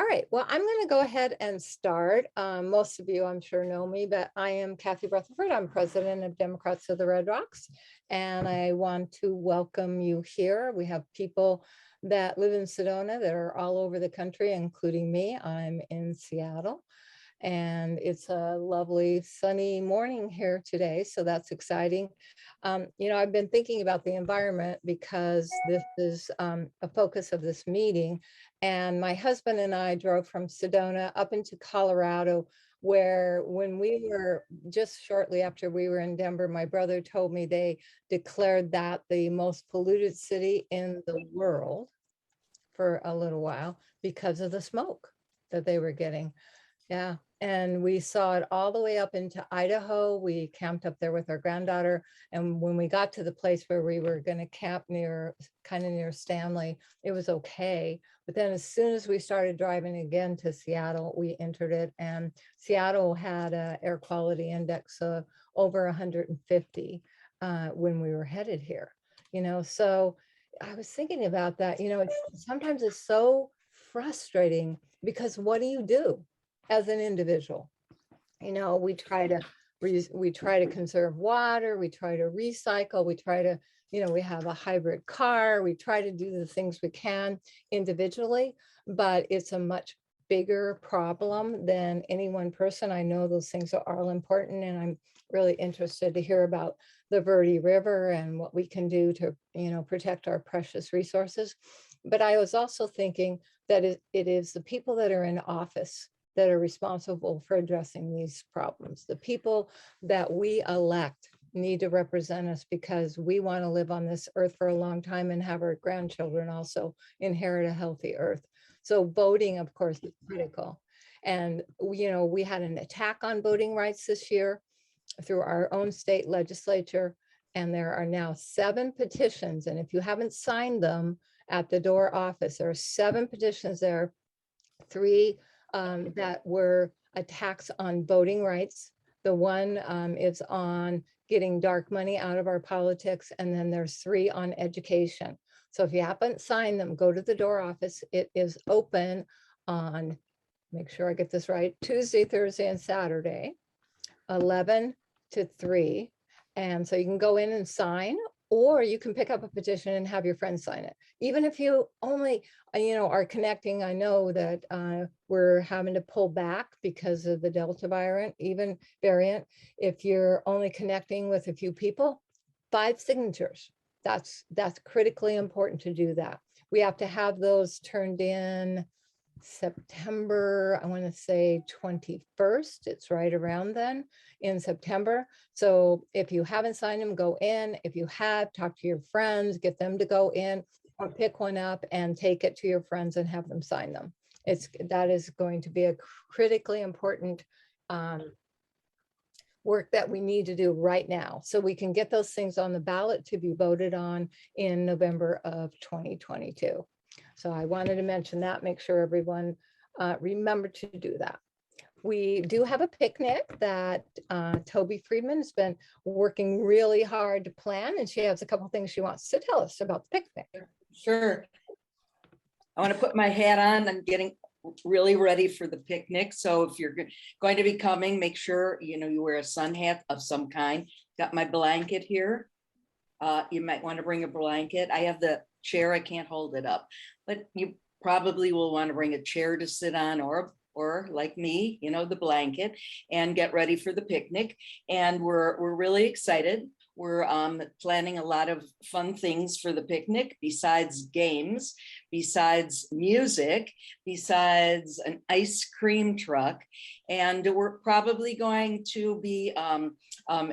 All right, well, I'm going to go ahead and start. Most of you, I'm sure, know me, but I am Kathy Rutherford. I'm president of Democrats of the Red Rocks, and I want to welcome you here. We have people that live in Sedona that are all over the country, including me. I'm in Seattle, and it's a lovely sunny morning here today, so that's exciting. I've been thinking about the environment because this is a focus of this meeting. And my husband and I drove from Sedona up into Colorado, where when we were just shortly after we were in Denver, my brother told me they declared that the most polluted city in the world for a little while because of the smoke that they were getting. Yeah. And we saw it all the way up into Idaho. We camped up there with our granddaughter. And when we got to the place where we were going to camp kind of near Stanley, it was okay. But then as soon as we started driving again to Seattle, we entered it. And Seattle had an air quality index of over 150 when we were headed here. So I was thinking about that. Sometimes it's so frustrating because what do you do as an individual? We try to conserve water, we try to recycle, we try to, we have a hybrid car, we try to do the things we can individually, but it's a much bigger problem than any one person. I know those things are all important, and I'm really interested to hear about the Verde River and what we can do to, protect our precious resources. But I was also thinking that it is the people that are in office that are responsible for addressing these problems. The people that we elect need to represent us because we want to live on this earth for a long time and have our grandchildren also inherit a healthy earth. So voting, of course, is critical. And, we had an attack on voting rights this year through our own state legislature. And there are now 7 petitions. And if you haven't signed them at the DORR office, there are 7 petitions there, 3 that were attacks on voting rights. The one is on getting dark money out of our politics. And then there's 3 on education. So if you haven't signed them, go to the DORR office. It is open on, make sure I get this right, Tuesday, Thursday, and Saturday, 11 to 3. And so you can go in and sign, or you can pick up a petition and have your friends sign it. Even if you only, are connecting, I know that we're having to pull back because of the Delta variant. If you're only connecting with a few people, 5 signatures. That's critically important to do that. We have to have those turned in September, I want to say 21st. It's right around then in September. So if you haven't signed them, go in. If you have, talk to your friends, get them to go in, or pick one up and take it to your friends and have them sign them. That is going to be a critically important work that we need to do right now, so we can get those things on the ballot to be voted on in November of 2022. So I wanted to mention that, make sure everyone remember to do that. We do have a picnic that Toby Friedman has been working really hard to plan, and she has a couple of things she wants to tell us about the picnic. Sure. I want to put my hat on. I'm getting really ready for the picnic. So if you're going to be coming, make sure you wear a sun hat of some kind. Got my blanket here. You might want to bring a blanket. I have the chair, I can't hold it up, but you probably will want to bring a chair to sit on, or like me, the blanket, and get ready for the picnic. And we're really excited. We're planning a lot of fun things for the picnic, besides games, besides music, besides an ice cream truck. And we're probably going to be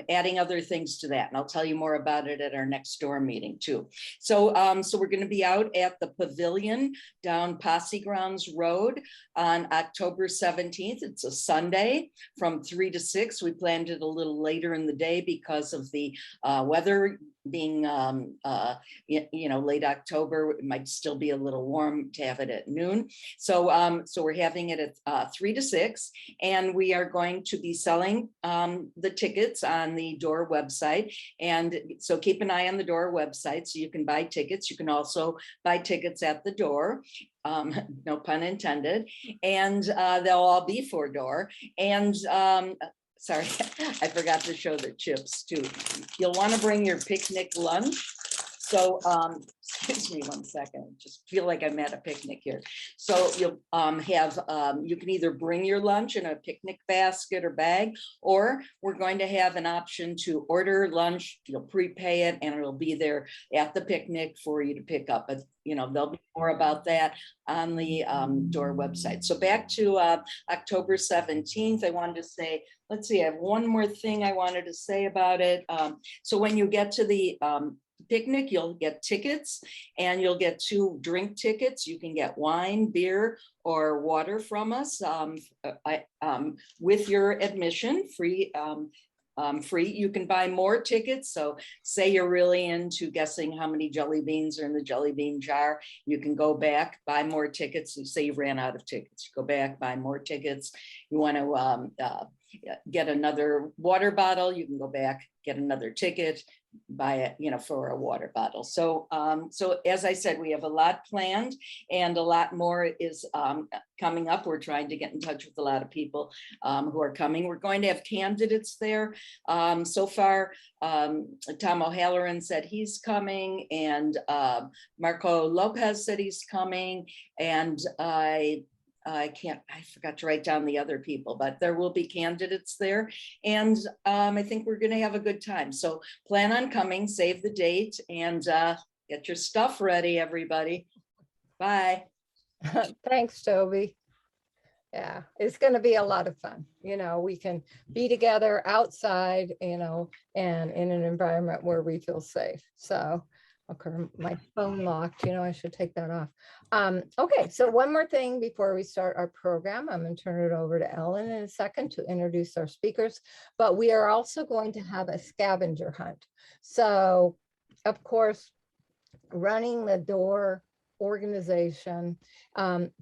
adding other things to that. And I'll tell you more about it at our next DORR meeting too. So we're going to be out at the pavilion down Posse Grounds Road on October 17th. It's a Sunday from 3 to 6. We planned it a little later in the day because of the weather being, late October, it might still be a little warm to have it at noon. So we're having it at 3 to 6, and we are going to be selling the tickets on the DORR website. And so keep an eye on the DORR website so you can buy tickets. You can also buy tickets at the door. No pun intended. And they'll all be for DORR. And sorry, I forgot to show the chips too. You'll want to bring your picnic lunch. So, excuse me one second, just feel like I'm at a picnic here. So you'll you can either bring your lunch in a picnic basket or bag, or we're going to have an option to order lunch. You'll prepay it and it'll be there at the picnic for you to pick up. But there'll be more about that on the DORR website. So back to October 17th, I wanted to say, let's see, I have one more thing I wanted to say about it. So when you get to the picnic, you'll get tickets, and you'll get 2 drink tickets. You can get wine, beer, or water from us with your admission, free. You can buy more tickets. So say you're really into guessing how many jelly beans are in the jelly bean jar, you can go back, buy more tickets. You say you ran out of tickets, you go back, buy more tickets. You want to get another water bottle, you can go back, get another ticket, buy it, for a water bottle. So, so as I said, we have a lot planned, and a lot more is coming up. We're trying to get in touch with a lot of people who are coming. We're going to have candidates there. So far, Tom O'Halloran said he's coming, and Marco Lopez said he's coming, and I forgot to write down the other people, but there will be candidates there. And I think we're going to have a good time. So plan on coming, save the date, and get your stuff ready, everybody. Bye. Thanks, Toby. Yeah, it's going to be a lot of fun. We can be together outside, and in an environment where we feel safe. So, okay, my phone locked, I should take that off. Okay, so one more thing before we start our program. I'm going to turn it over to Ellen in a second to introduce our speakers, but we are also going to have a scavenger hunt. So, of course, running the DORR organization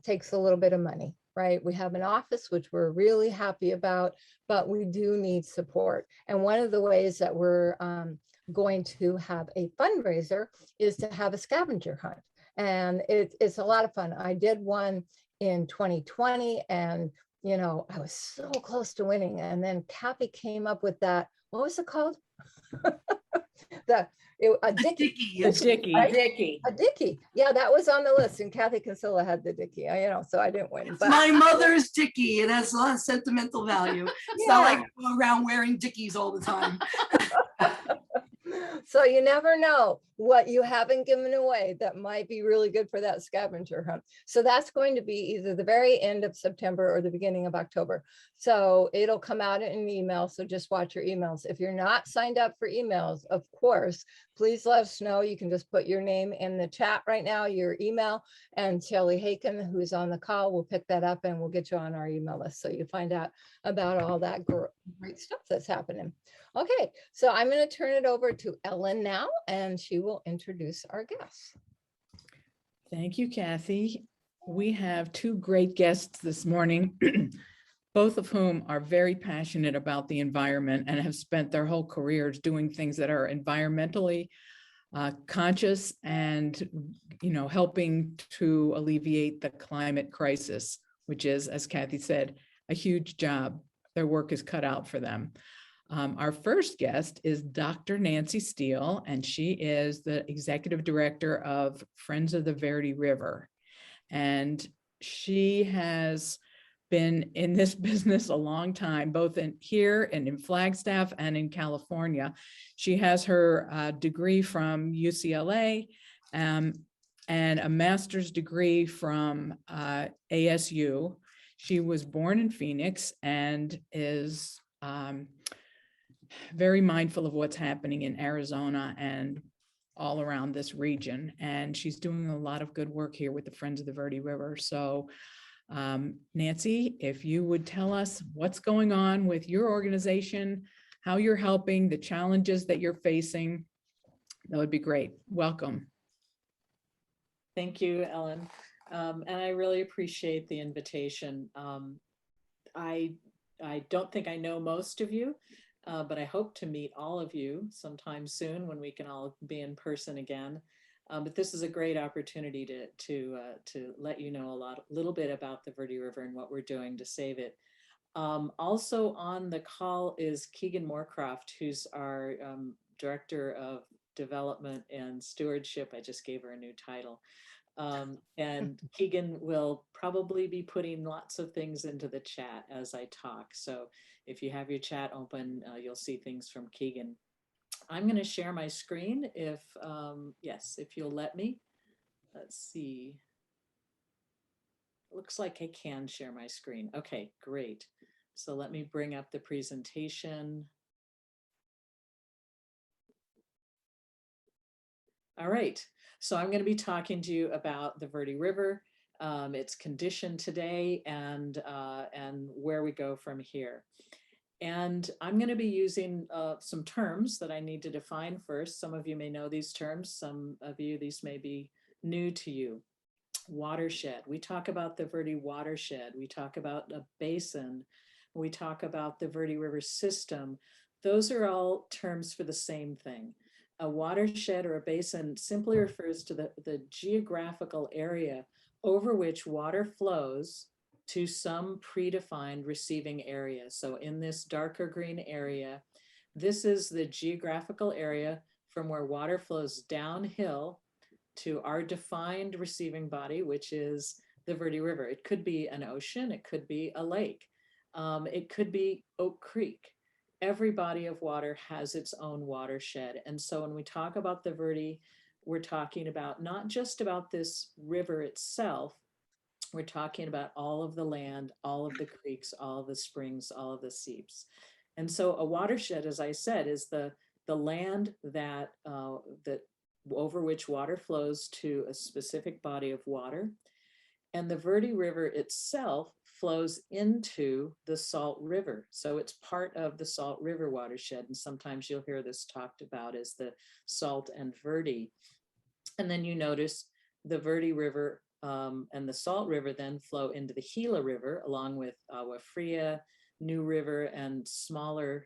takes a little bit of money, right? We have an office, which we're really happy about, but we do need support. And one of the ways that we're going to have a fundraiser is to have a scavenger hunt. And it's a lot of fun. I did one in 2020, and I was so close to winning. And then Kathy came up with that, what was it called? A dickie. A dickie. Yeah, that was on the list, and Kathy Kinsella had the dickie, so I didn't win. But my mother's dickie. It has a lot of sentimental value. It's not like I go around wearing dickies all the time. So you never know what you haven't given away that might be really good for that scavenger hunt. So that's going to be either the very end of September or the beginning of October. So it'll come out in an email. So just watch your emails. If you're not signed up for emails, of course, please let us know. You can just put your name in the chat right now, your email, and Shelley Haken, who's on the call, will pick that up and we'll get you on our email list. So you find out about all that great stuff that's happening. Okay, so I'm going to turn it over to Ellen now, and she will introduce our guests. Thank you, Kathy. We have 2 great guests this morning, both of whom are very passionate about the environment and have spent their whole careers doing things that are environmentally conscious and, helping to alleviate the climate crisis, which is, as Kathy said, a huge job. Their work is cut out for them. Our first guest is Dr. Nancy Steele, and she is the executive director of Friends of the Verde River. And she has been in this business a long time, both here and in Flagstaff and in California. She has her degree from UCLA and a master's degree from ASU. She was born in Phoenix and is very mindful of what's happening in Arizona and all around this region. And she's doing a lot of good work here with the Friends of the Verde River. So Nancy, if you would tell us what's going on with your organization, how you're helping, the challenges that you're facing. That would be great. Welcome. Thank you, Ellen. And I really appreciate the invitation. I don't think I know most of you, but I hope to meet all of you sometime soon when we can all be in person again. But this is a great opportunity to let you know a little bit about the Verde River and what we're doing to save it. Also on the call is Keegan Moorcroft, who's our Director of Development and Stewardship. I just gave her a new title. And Keegan will probably be putting lots of things into the chat as I talk. So if you have your chat open, you'll see things from Keegan. I'm going to share my screen if, yes, if you'll let me. Let's see. Looks like I can share my screen. Okay, great. So let me bring up the presentation. All right, so I'm going to be talking to you about the Verde River, its condition today, and where we go from here. And I'm going to be using some terms that I need to define first. Some of you may know these terms. Some of you, these may be new to you. Watershed. We talk about the Verde watershed. We talk about a basin. We talk about the Verde River system. Those are all terms for the same thing. A watershed or a basin simply refers to the geographical area over which water flows to some predefined receiving area. So in this darker green area, this is the geographical area from where water flows downhill to our defined receiving body, which is the Verde River. It could be an ocean, it could be a lake, it could be Oak Creek. Every body of water has its own watershed. And so when we talk about the Verde, we're talking about not just about this river itself, we're talking about all of the land, all of the creeks, all of the springs, all of the seeps. And so a watershed, as I said, is the land that over which water flows to a specific body of water. And the Verde River itself flows into the Salt River. So it's part of the Salt River watershed. And sometimes you'll hear this talked about as the Salt and Verde. And then you notice the Verde River and the Salt River then flow into the Gila River, along with Agua Fria, New River, and smaller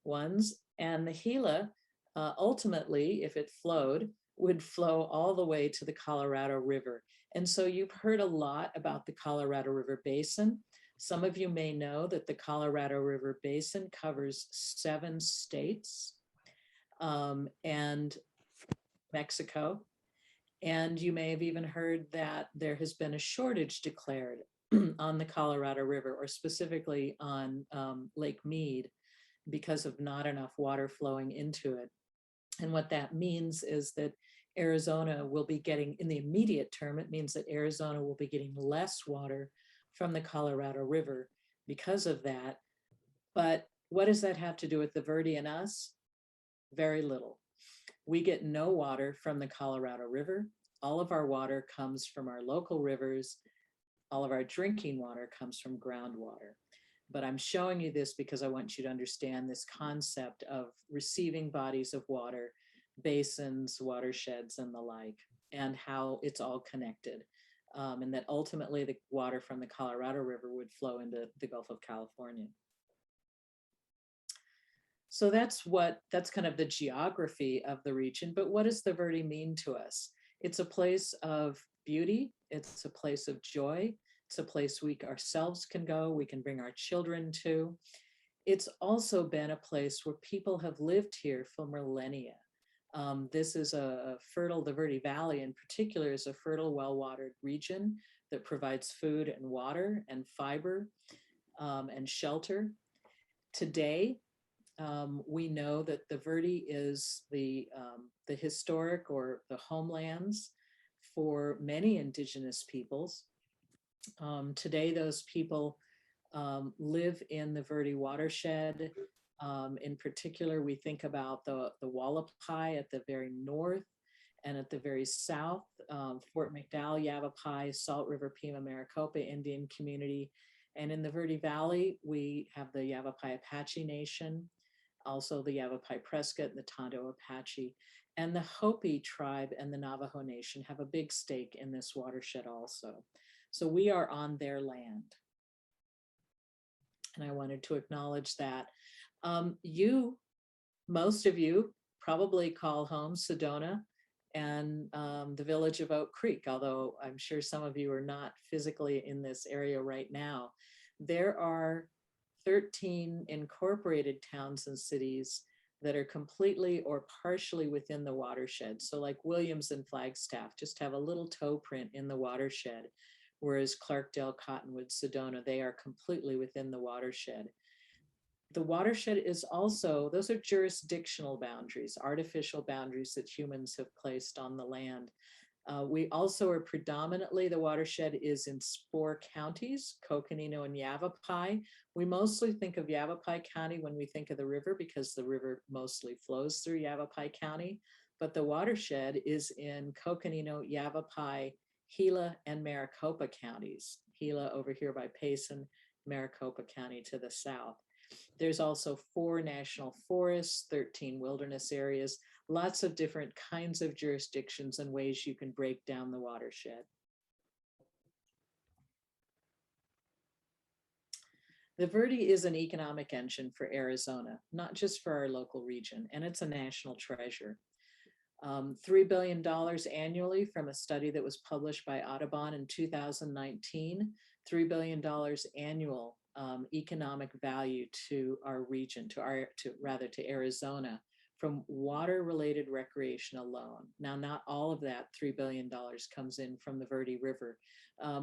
ones. And the Gila, ultimately, if it flowed, would flow all the way to the Colorado River. And so you've heard a lot about the Colorado River Basin. Some of you may know that the Colorado River Basin covers 7 states and Mexico. And you may have even heard that there has been a shortage declared on the Colorado River, or specifically on Lake Mead, because of not enough water flowing into it. And what that means is that Arizona will be getting, in the immediate term, it means that Arizona will be getting less water from the Colorado River because of that. But what does that have to do with the Verde and us? Very little. We get no water from the Colorado River. All of our water comes from our local rivers. All of our drinking water comes from groundwater. But I'm showing you this because I want you to understand this concept of receiving bodies of water, basins, watersheds, and the like, and how it's all connected. And that ultimately the water from the Colorado River would flow into the Gulf of California. So that's kind of the geography of the region. But what does the Verde mean to us? It's a place of beauty. It's a place of joy. It's a place we ourselves can go. We can bring our children to. It's also been a place where people have lived here for millennia. This is a fertile, the Verde Valley in particular is a fertile, well-watered region that provides food and water and fiber and shelter. Today, we know that the Verde is the historic or the homelands for many indigenous peoples. Today, those people live in the Verde watershed. In particular, we think about the Wallapai at the very north and at the very south, Fort McDowell, Yavapai, Salt River, Pima, Maricopa Indian community. And in the Verde Valley, we have the Yavapai Apache Nation. also the Yavapai Prescott and the Tondo Apache, and the Hopi tribe and the Navajo Nation have a big stake in this watershed also. So we are on their land. And I wanted to acknowledge that. Most of you probably call home Sedona and the village of Oak Creek, although I'm sure some of you are not physically in this area right now. There are 13 incorporated towns and cities that are completely or partially within the watershed. So like Williams and Flagstaff just have a little toe print in the watershed, whereas Clarkdale, Cottonwood, Sedona, they are completely within the watershed. The watershed is also, those are jurisdictional boundaries, artificial boundaries that humans have placed on the land. We also are predominantly, the watershed is in 4 counties, Coconino and Yavapai. We mostly think of Yavapai County when we think of the river because the river mostly flows through Yavapai County, but the watershed is in Coconino, Yavapai, Gila, and Maricopa counties. Gila over here by Payson, Maricopa County to the south. There's also 4 national forests, 13 wilderness areas, lots of different kinds of jurisdictions and ways you can break down the watershed. The Verde is an economic engine for Arizona, not just for our local region, and it's a national treasure. $3 billion annually from a study that was published by Audubon in 2019, $3 billion annual economic value to our region, to Arizona from water-related recreation alone. Now, not all of that $3 billion comes in from the Verde River,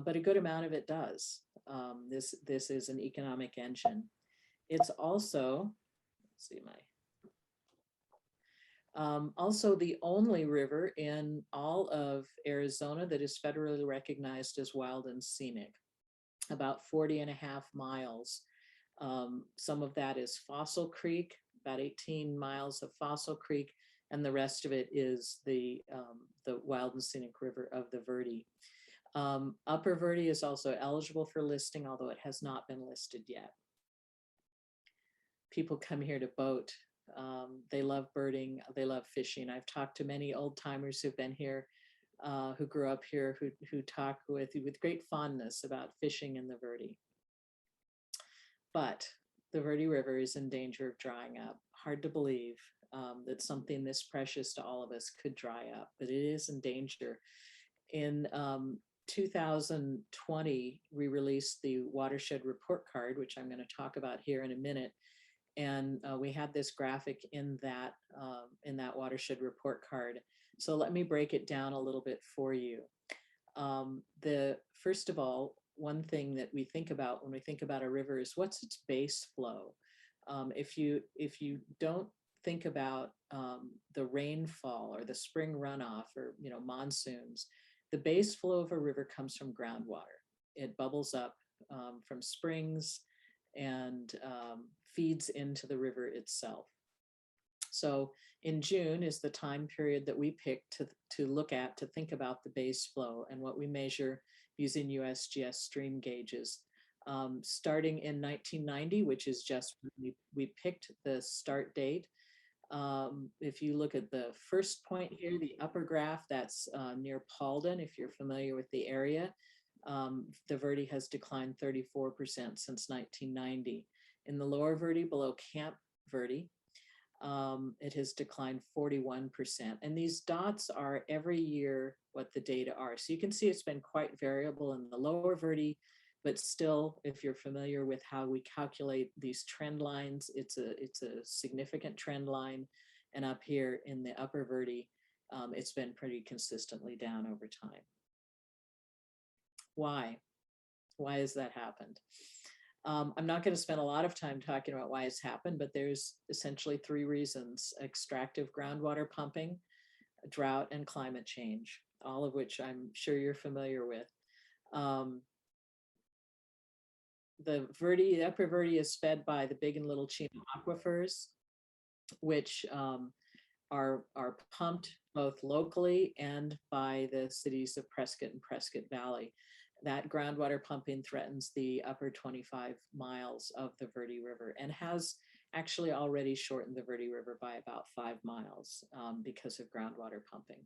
but a good amount of it does. This is an economic engine. It's also, let's see also the only river in all of Arizona that is federally recognized as wild and scenic. About 40.5 miles. Some of that is Fossil Creek, about 18 miles of Fossil Creek, and the rest of it is the wild and scenic river of the Verde. Upper Verde is also eligible for listing, although it has not been listed yet. People come here to boat. They love birding, they love fishing. I've talked to many old timers who've been here, who grew up here, who talk with great fondness about fishing in the Verde. But the Verde River is in danger of drying up. Hard to believe that something this precious to all of us could dry up, but it is in danger. In 2020, we released the Watershed Report Card, which I'm going to talk about here in a minute. And we had this graphic in that Watershed Report Card. So let me break it down a little bit for you. First of all, one thing that we think about when we think about a river is what's its base flow. If you don't think about the rainfall or the spring runoff or monsoons, the base flow of a river comes from groundwater. It bubbles up from springs and feeds into the river itself. So in June is the time period that we picked to look at, to think about the base flow and what we measure using USGS stream gauges. Starting in 1990, which is just when we picked the start date. If you look at the first point here, the upper graph, that's near Paulden, if you're familiar with the area. The Verde has declined 34% since 1990. In the lower Verde, below Camp Verde, it has declined 41%. And these dots are every year what the data are. So you can see it's been quite variable in the lower Verde, but still, if you're familiar with how we calculate these trend lines, it's a significant trend line. And up here in the upper Verde, it's been pretty consistently down over time. Why? Why has that happened? I'm not going to spend a lot of time talking about why it's happened, but there's essentially 3 reasons: extractive groundwater pumping, drought, and climate change, all of which I'm sure you're familiar with. The upper Verde is fed by the Big and Little Chino aquifers, which are pumped both locally and by the cities of Prescott and Prescott Valley. That groundwater pumping threatens the upper 25 miles of the Verde River and has actually already shortened the Verde River by about 5 miles because of groundwater pumping.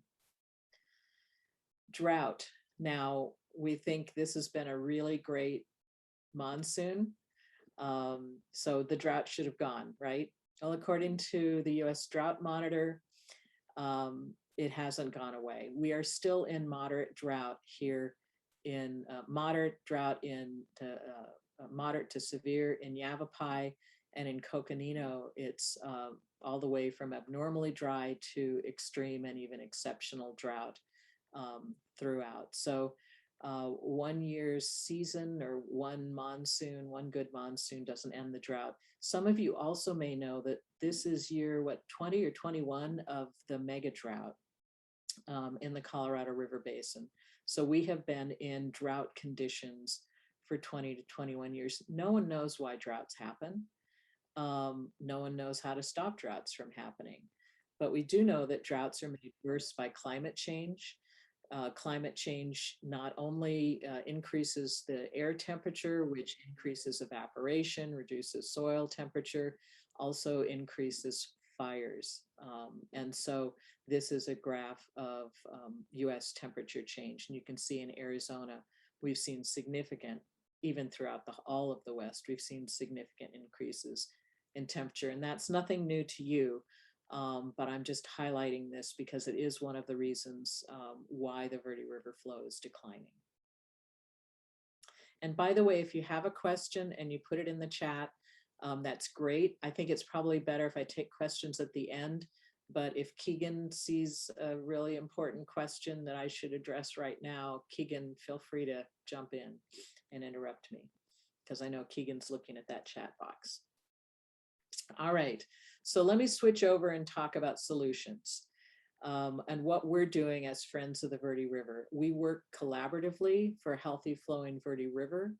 Drought. Now, we think this has been a really great monsoon. So the drought should have gone, right? Well, according to the US Drought Monitor, it hasn't gone away. We are still in moderate drought here in moderate to severe in Yavapai, and in Coconino, it's all the way from abnormally dry to extreme and even exceptional drought throughout. So 1 year's season or one good monsoon doesn't end the drought. Some of you also may know that this is year, 20 or 21 of the mega drought in the Colorado River Basin. So we have been in drought conditions for 20 to 21 years. No one knows why droughts happen. No one knows how to stop droughts from happening. But we do know that droughts are made worse by climate change. Climate change not only increases the air temperature, which increases evaporation, reduces soil temperature, also increases fires. And so this is a graph of US temperature change. And you can see in Arizona, we've seen significant, even throughout all of the West, we've seen significant increases in temperature. And that's nothing new to you. But I'm just highlighting this because it is one of the reasons why the Verde River flow is declining. And by the way, if you have a question and you put it in the chat, that's great. I think it's probably better if I take questions at the end, but if Keegan sees a really important question that I should address right now, Keegan, feel free to jump in and interrupt me, because I know Keegan's looking at that chat box. All right, so let me switch over and talk about solutions and what we're doing as Friends of the Verde River. We work collaboratively for a healthy flowing Verde River,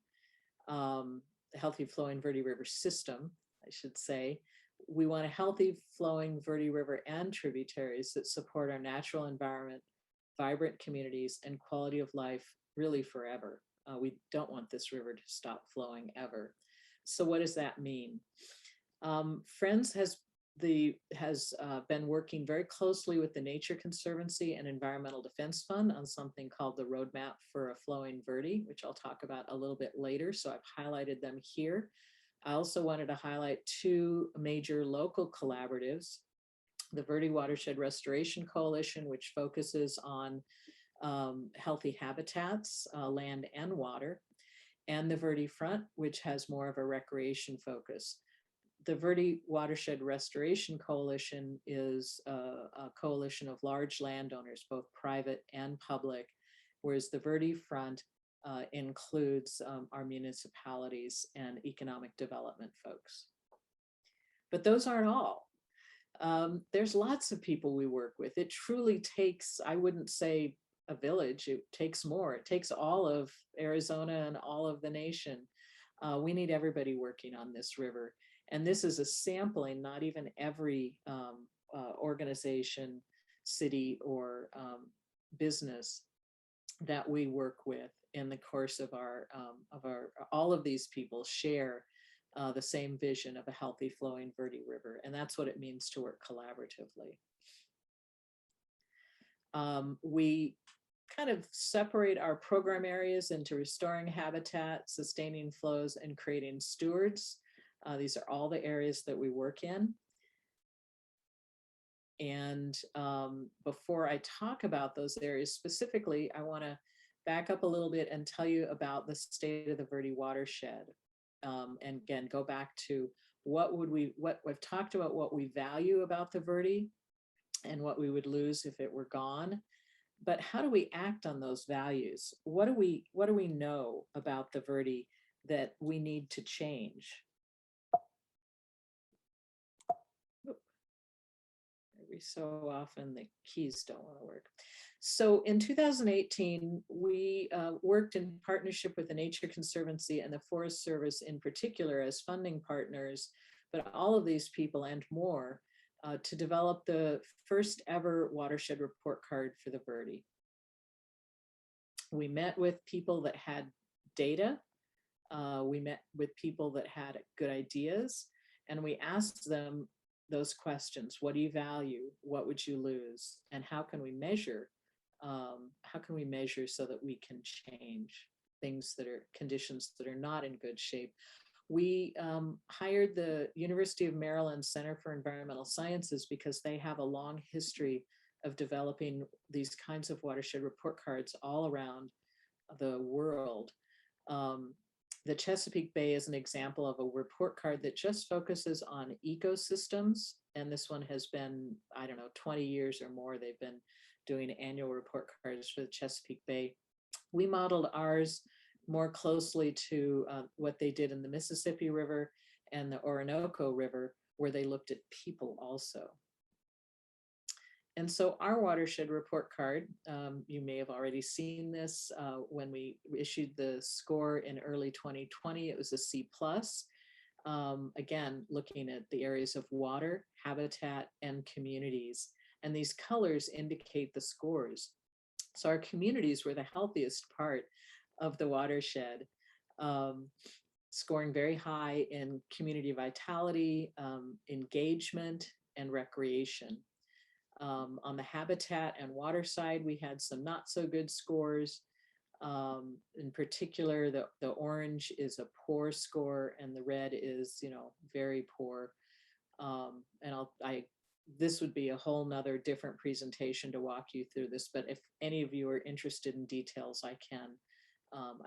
the healthy flowing Verde River system, I should say. We want a healthy flowing Verde River and tributaries that support our natural environment, vibrant communities, and quality of life really forever. We don't want this river to stop flowing ever. So what does that mean? Friends has been working very closely with the Nature Conservancy and Environmental Defense Fund on something called the Roadmap for a Flowing Verde, which I'll talk about a little bit later. So I've highlighted them here. I also wanted to highlight two major local collaboratives, the Verde Watershed Restoration Coalition, which focuses on healthy habitats, land and water, and the Verde Front, which has more of a recreation focus. The Verde Watershed Restoration Coalition is a coalition of large landowners, both private and public, whereas the Verde Front includes our municipalities and economic development folks. But those aren't all. There's lots of people we work with. It truly takes, I wouldn't say a village, it takes more. It takes all of Arizona and all of the nation. We need everybody working on this river. And this is a sampling, not even every organization, city, or business that we work with in the course of all of these people share the same vision of a healthy flowing Verde River. And that's what it means to work collaboratively. We kind of separate our program areas into restoring habitat, sustaining flows, and creating stewards. These are all the areas that we work in. And before I talk about those areas specifically, I want to back up a little bit and tell you about the state of the Verde watershed. And again, go back to what we've talked about, what we value about the Verde and what we would lose if it were gone. But how do we act on those values? What do we know about the Verde that we need to change? Every so often the keys don't want to work. So in 2018, we worked in partnership with the Nature Conservancy and the Forest Service in particular as funding partners, but all of these people and more to develop the first ever watershed report card for the Verde. We met with people that had data. We met with people that had good ideas. And we asked them those questions. What do you value? What would you lose? And how can we measure? How can we measure so that we can change things that are conditions that are not in good shape? We hired the University of Maryland Center for Environmental Sciences because they have a long history of developing these kinds of watershed report cards all around the world. The Chesapeake Bay is an example of a report card that just focuses on ecosystems. And this one has been, I don't know, 20 years or more. They've been doing annual report cards for the Chesapeake Bay. We modeled ours more closely to what they did in the Mississippi River and the Orinoco River, where they looked at people also. And so our watershed report card, you may have already seen this when we issued the score in early 2020, it was a C+. Again, looking at the areas of water, habitat, and communities. And these colors indicate the scores. So our communities were the healthiest part of the watershed, scoring very high in community vitality, engagement, and recreation. On the habitat and water side, we had some not so good scores. In particular, the orange is a poor score and the red is, very poor. And this would be a whole nother different presentation to walk you through this, but if any of you are interested in details, I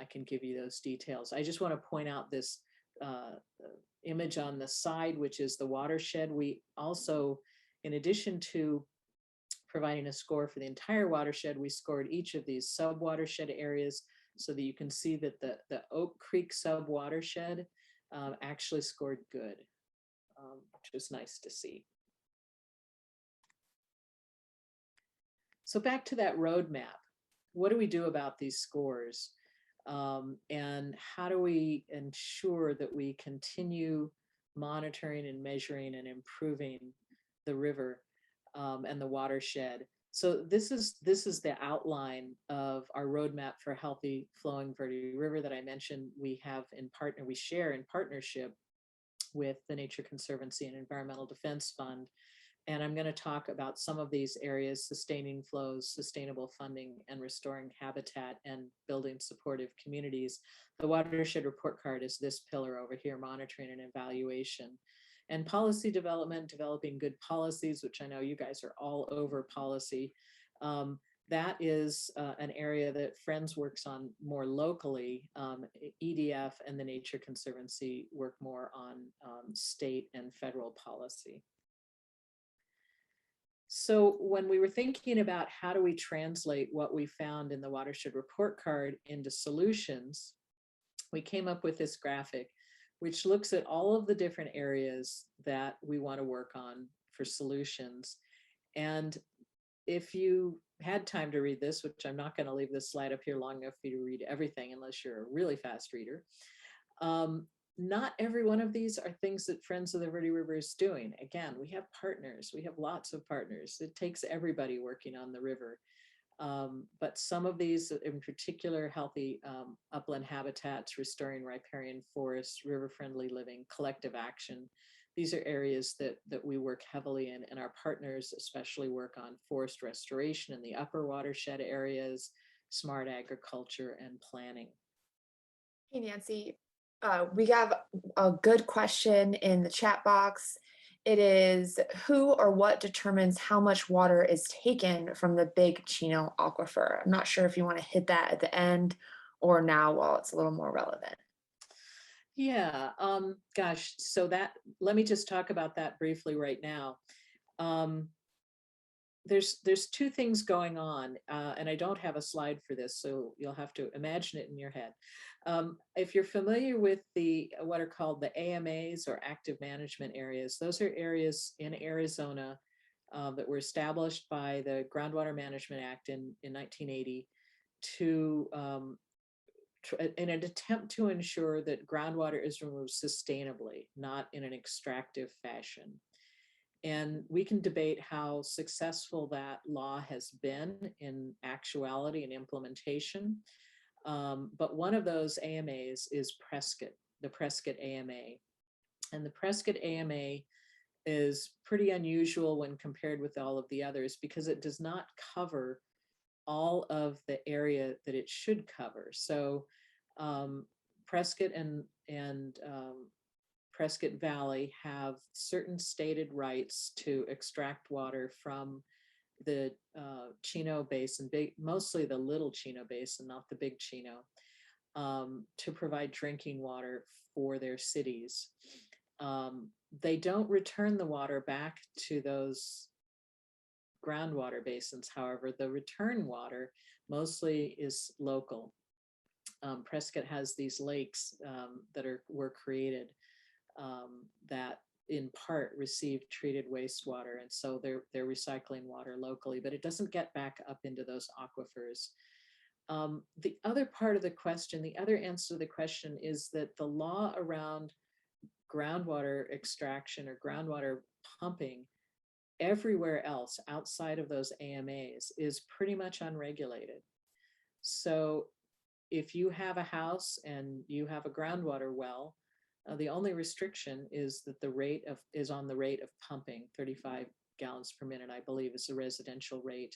can give you those details. I just want to point out this image on the side, which is the watershed. We also, in addition to providing a score for the entire watershed, we scored each of these sub-watershed areas so that you can see that the Oak Creek sub-watershed actually scored good, which was nice to see. So back to that roadmap. What do we do about these scores? And how do we ensure that we continue monitoring and measuring and improving the river and the watershed? So this is the outline of our roadmap for a healthy flowing Verde River that I mentioned. We share in partnership with the Nature Conservancy and Environmental Defense Fund. And I'm going to talk about some of these areas: sustaining flows, sustainable funding, and restoring habitat and building supportive communities. The watershed report card is this pillar over here: monitoring and evaluation. And policy development, developing good policies, which I know you guys are all over policy. That is an area that Friends works on more locally. EDF and the Nature Conservancy work more on state and federal policy. So when we were thinking about how do we translate what we found in the watershed report card into solutions, we came up with this graphic, which looks at all of the different areas that we want to work on for solutions. And if you had time to read this, which I'm not going to leave this slide up here long enough for you to read everything unless you're a really fast reader, not every one of these are things that Friends of the Verde River is doing. Again, we have partners. We have lots of partners. It takes everybody working on the river. But some of these, in particular, healthy upland habitats, restoring riparian forests, river-friendly living, collective action, these are areas that we work heavily in, and our partners especially work on forest restoration in the upper watershed areas, smart agriculture, and planning. Hey, Nancy. We have a good question in the chat box. It is, who or what determines how much water is taken from the Big Chino Aquifer? I'm not sure if you want to hit that at the end or now while it's a little more relevant. Yeah, gosh, so let me just talk about that briefly right now. There's two things going on, and I don't have a slide for this, so you'll have to imagine it in your head. If you're familiar with what are called the AMAs, or active management areas, those are areas in Arizona that were established by the Groundwater Management Act in 1980 to in an attempt to ensure that groundwater is removed sustainably, not in an extractive fashion. And we can debate how successful that law has been in actuality and implementation. But one of those AMAs is Prescott, the Prescott AMA. And the Prescott AMA is pretty unusual when compared with all of the others because it does not cover all of the area that it should cover. So Prescott and Prescott Valley have certain stated rights to extract water from the Chino Basin, mostly the Little Chino Basin, not the Big Chino, to provide drinking water for their cities. They don't return the water back to those groundwater basins. However, the return water mostly is local. Prescott has these lakes that were created that in part receive treated wastewater, and so they're recycling water locally, but it doesn't get back up into those aquifers. The other part of the question, the other answer to the question is that the law around groundwater extraction or groundwater pumping everywhere else outside of those AMAs is pretty much unregulated. So if you have a house and you have a groundwater well, the only restriction is that the rate is on the rate of pumping. 35 gallons per minute, I believe, is the residential rate.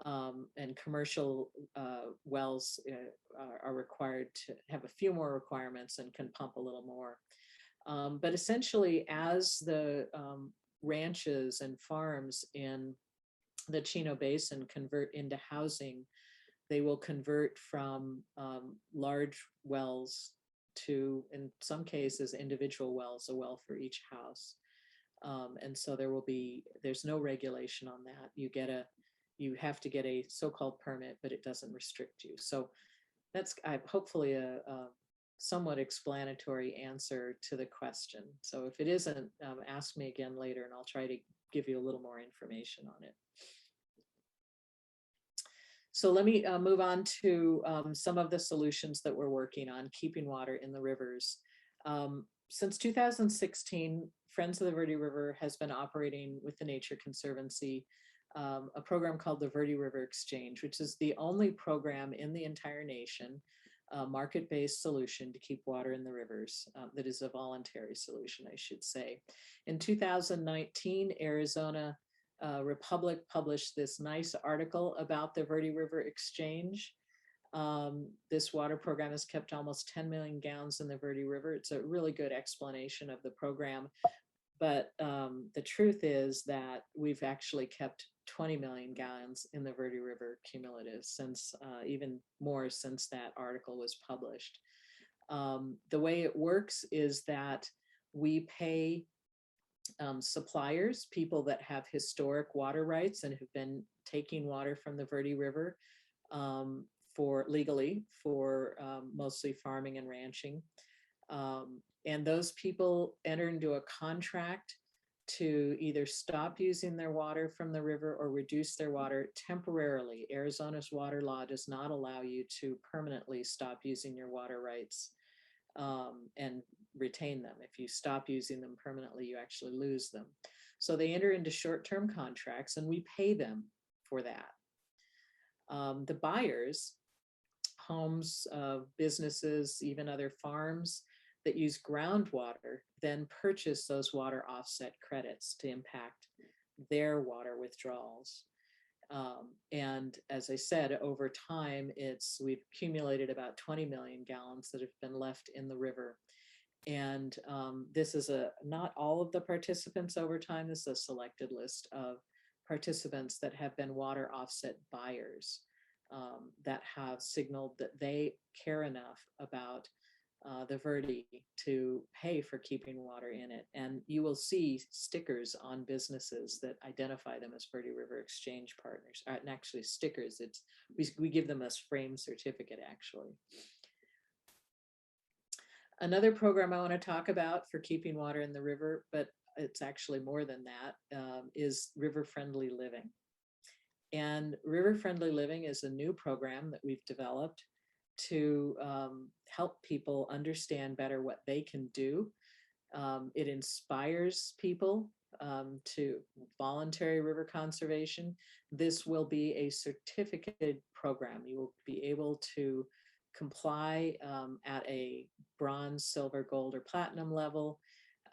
And commercial wells are required to have a few more requirements and can pump a little more. But essentially, as the ranches and farms in the Chino Basin convert into housing, they will convert from large wells to, in some cases, individual wells, a well for each house. And so there's no regulation on that. You have to get a so-called permit, but it doesn't restrict you. So that's hopefully a somewhat explanatory answer to the question. So if it isn't, ask me again later and I'll try to give you a little more information on it. So let me move on to some of the solutions that we're working on, keeping water in the rivers. Since 2016, Friends of the Verde River has been operating with the Nature Conservancy a program called the Verde River Exchange, which is the only program in the entire nation, market-based solution to keep water in the rivers that is a voluntary solution, I should say. In 2019, Arizona Republic published this nice article about the Verde River Exchange. This water program has kept almost 10 million gallons in the Verde River. It's a really good explanation of the program. But the truth is that we've actually kept 20 million gallons in the Verde River cumulative since, even more since that article was published. The way it works is that we pay suppliers, people that have historic water rights and have been taking water from the Verde River legally for mostly farming and ranching. And those people enter into a contract to either stop using their water from the river or reduce their water temporarily. Arizona's water law does not allow you to permanently stop using your water rights and retain them. If you stop using them permanently, you actually lose them. So they enter into short-term contracts and we pay them for that. The buyers, homes, businesses, even other farms that use groundwater, then purchase those water offset credits to impact their water withdrawals. And as I said, over time, we've accumulated about 20 million gallons that have been left in the river. And this is not all of the participants over time. This is a selected list of participants that have been water offset buyers that have signaled that they care enough about the Verde to pay for keeping water in it. And you will see stickers on businesses that identify them as Verde River Exchange partners. And actually stickers, we give them a framed certificate actually. Another program I want to talk about for keeping water in the river, but it's actually more than that, is River Friendly Living. And River Friendly Living is a new program that we've developed to help people understand better what they can do. It inspires people to voluntary river conservation. This will be a certificated program. You will be able to comply at a bronze, silver, gold, or platinum level.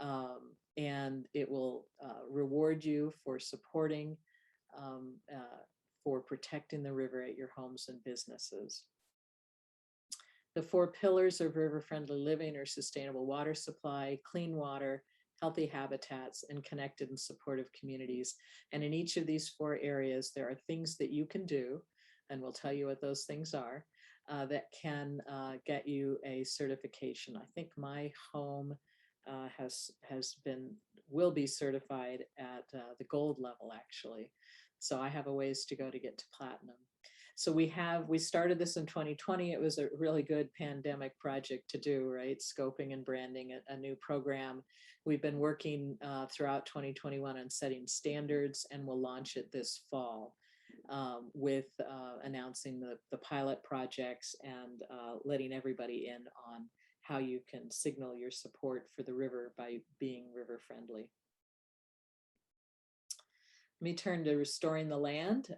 And it will reward you for supporting, for protecting the river at your homes and businesses. The 4 pillars of river-friendly living are sustainable water supply, clean water, healthy habitats, and connected and supportive communities. And in each of these 4 areas, there are things that you can do, and we'll tell you what those things are, that can get you a certification. I think my home will be certified at the gold level, actually. So I have a ways to go to get to platinum. So we started this in 2020. It was a really good pandemic project to do, right? Scoping and branding a new program. We've been working throughout 2021 on setting standards, and we'll launch it this fall with announcing the pilot projects and letting everybody in on how you can signal your support for the river by being river friendly. Let me turn to restoring the land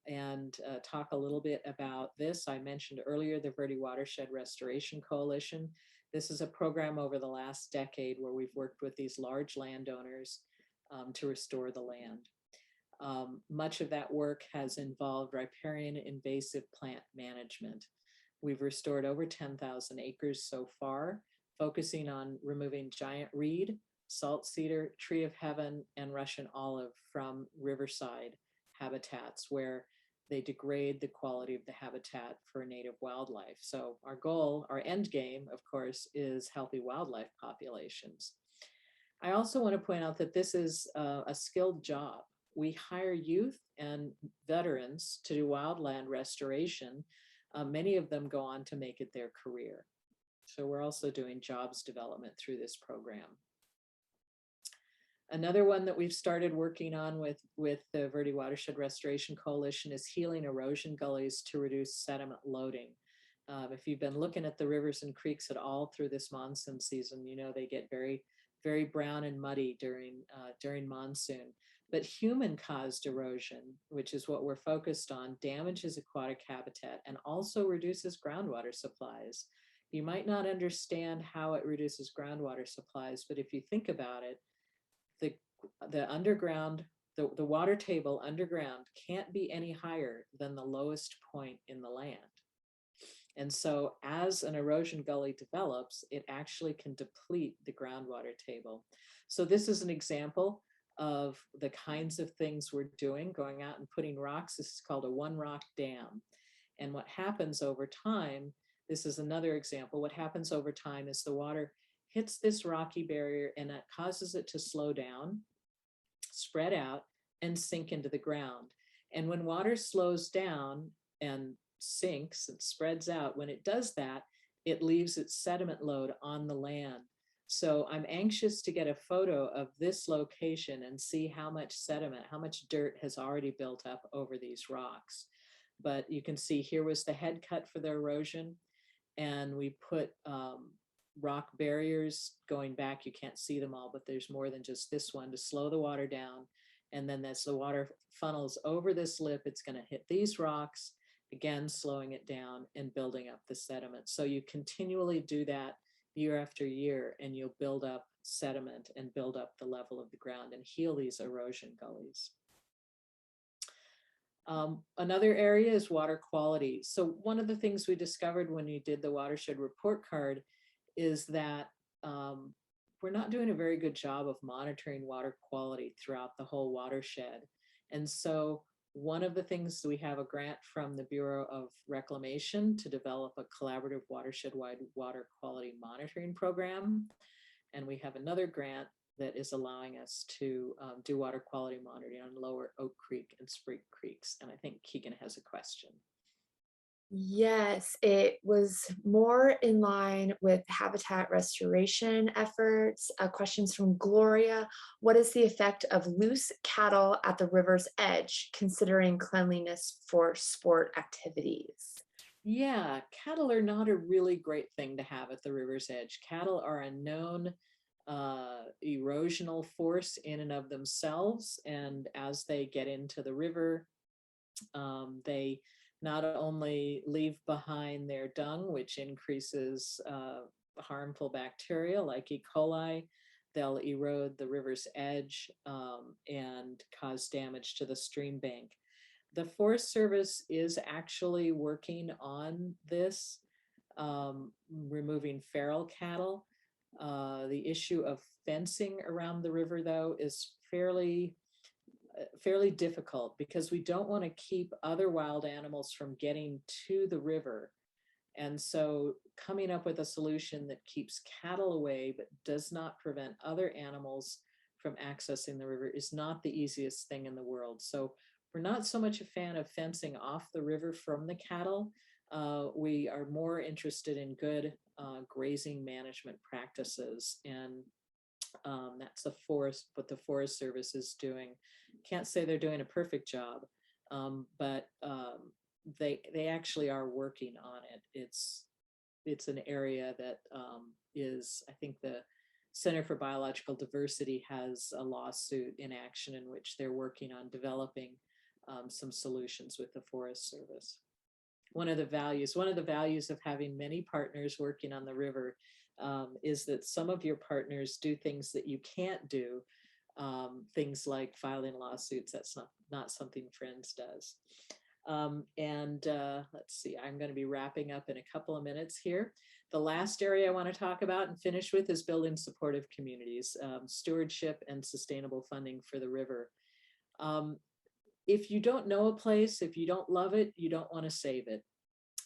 and talk a little bit about this. I mentioned earlier the Verde Watershed Restoration Coalition. This is a program over the last decade where we've worked with these large landowners to restore the land. Much of that work has involved riparian invasive plant management. We've restored over 10,000 acres so far, focusing on removing giant reed, salt cedar, tree of heaven, and Russian olive from riverside habitats where they degrade the quality of the habitat for native wildlife. So our goal, our end game, of course, is healthy wildlife populations. I also want to point out that this is a skilled job. We hire youth and veterans to do wildland restoration. Many of them go on to make it their career. So we're also doing jobs development through this program. Another one that we've started working on with the Verde Watershed Restoration Coalition is healing erosion gullies to reduce sediment loading. If you've been looking at the rivers and creeks at all through this monsoon season, you know they get very, very brown and muddy during monsoon. But human-caused erosion, which is what we're focused on, damages aquatic habitat and also reduces groundwater supplies. You might not understand how it reduces groundwater supplies, but if you think about it, the underground, the water table underground can't be any higher than the lowest point in the land. And so as an erosion gully develops, it actually can deplete the groundwater table. So this is an example of the kinds of things we're doing, going out and putting rocks. This is called a one rock dam. And what happens over time, this is another example, what happens over time is the water hits this rocky barrier and that causes it to slow down, spread out, and sink into the ground. And when water slows down and sinks and spreads out, when it does that, it leaves its sediment load on the land. So I'm anxious to get a photo of this location and see how much sediment, how much dirt has already built up over these rocks. But you can see here was the head cut for the erosion, and we put rock barriers going back. You can't see them all, but there's more than just this one to slow the water down. And then as the water funnels over this lip, it's going to hit these rocks, again, slowing it down and building up the sediment. So you continually do that year after year, and you'll build up sediment and build up the level of the ground and heal these erosion gullies. Another area is water quality. So one of the things we discovered when we did the watershed report card is that we're not doing a very good job of monitoring water quality throughout the whole watershed. And so one of the things, we have a grant from the Bureau of Reclamation to develop a collaborative watershed-wide water quality monitoring program. And we have another grant that is allowing us to do water quality monitoring on Lower Oak Creek and Spring Creeks. And I think Keegan has a question. Yes, it was more in line with habitat restoration efforts. Questions from Gloria. What is the effect of loose cattle at the river's edge, considering cleanliness for sport activities? Yeah, cattle are not a really great thing to have at the river's edge. Cattle are a known erosional force in and of themselves. And as they get into the river, they not only leave behind their dung, which increases harmful bacteria like E. coli, they'll erode the river's edge and cause damage to the stream bank. The Forest Service is actually working on this, removing feral cattle. The issue of fencing around the river, though, is fairly difficult because we don't want to keep other wild animals from getting to the river. And so coming up with a solution that keeps cattle away but does not prevent other animals from accessing the river is not the easiest thing in the world. So we're not so much a fan of fencing off the river from the cattle. We are more interested in good grazing management practices, and that's what the Forest Service is doing. Can't say they're doing a perfect job, but they actually are working on it. It's an area that is, I think the Center for Biological Diversity has a lawsuit in action in which they're working on developing some solutions with the Forest Service. One of the values of having many partners working on the river is that some of your partners do things that you can't do, things like filing lawsuits. That's not something Friends does. Let's see, I'm going to be wrapping up in a couple of minutes here. The last area I want to talk about and finish with is building supportive communities, stewardship and sustainable funding for the river. If you don't know a place, if you don't love it, you don't want to save it.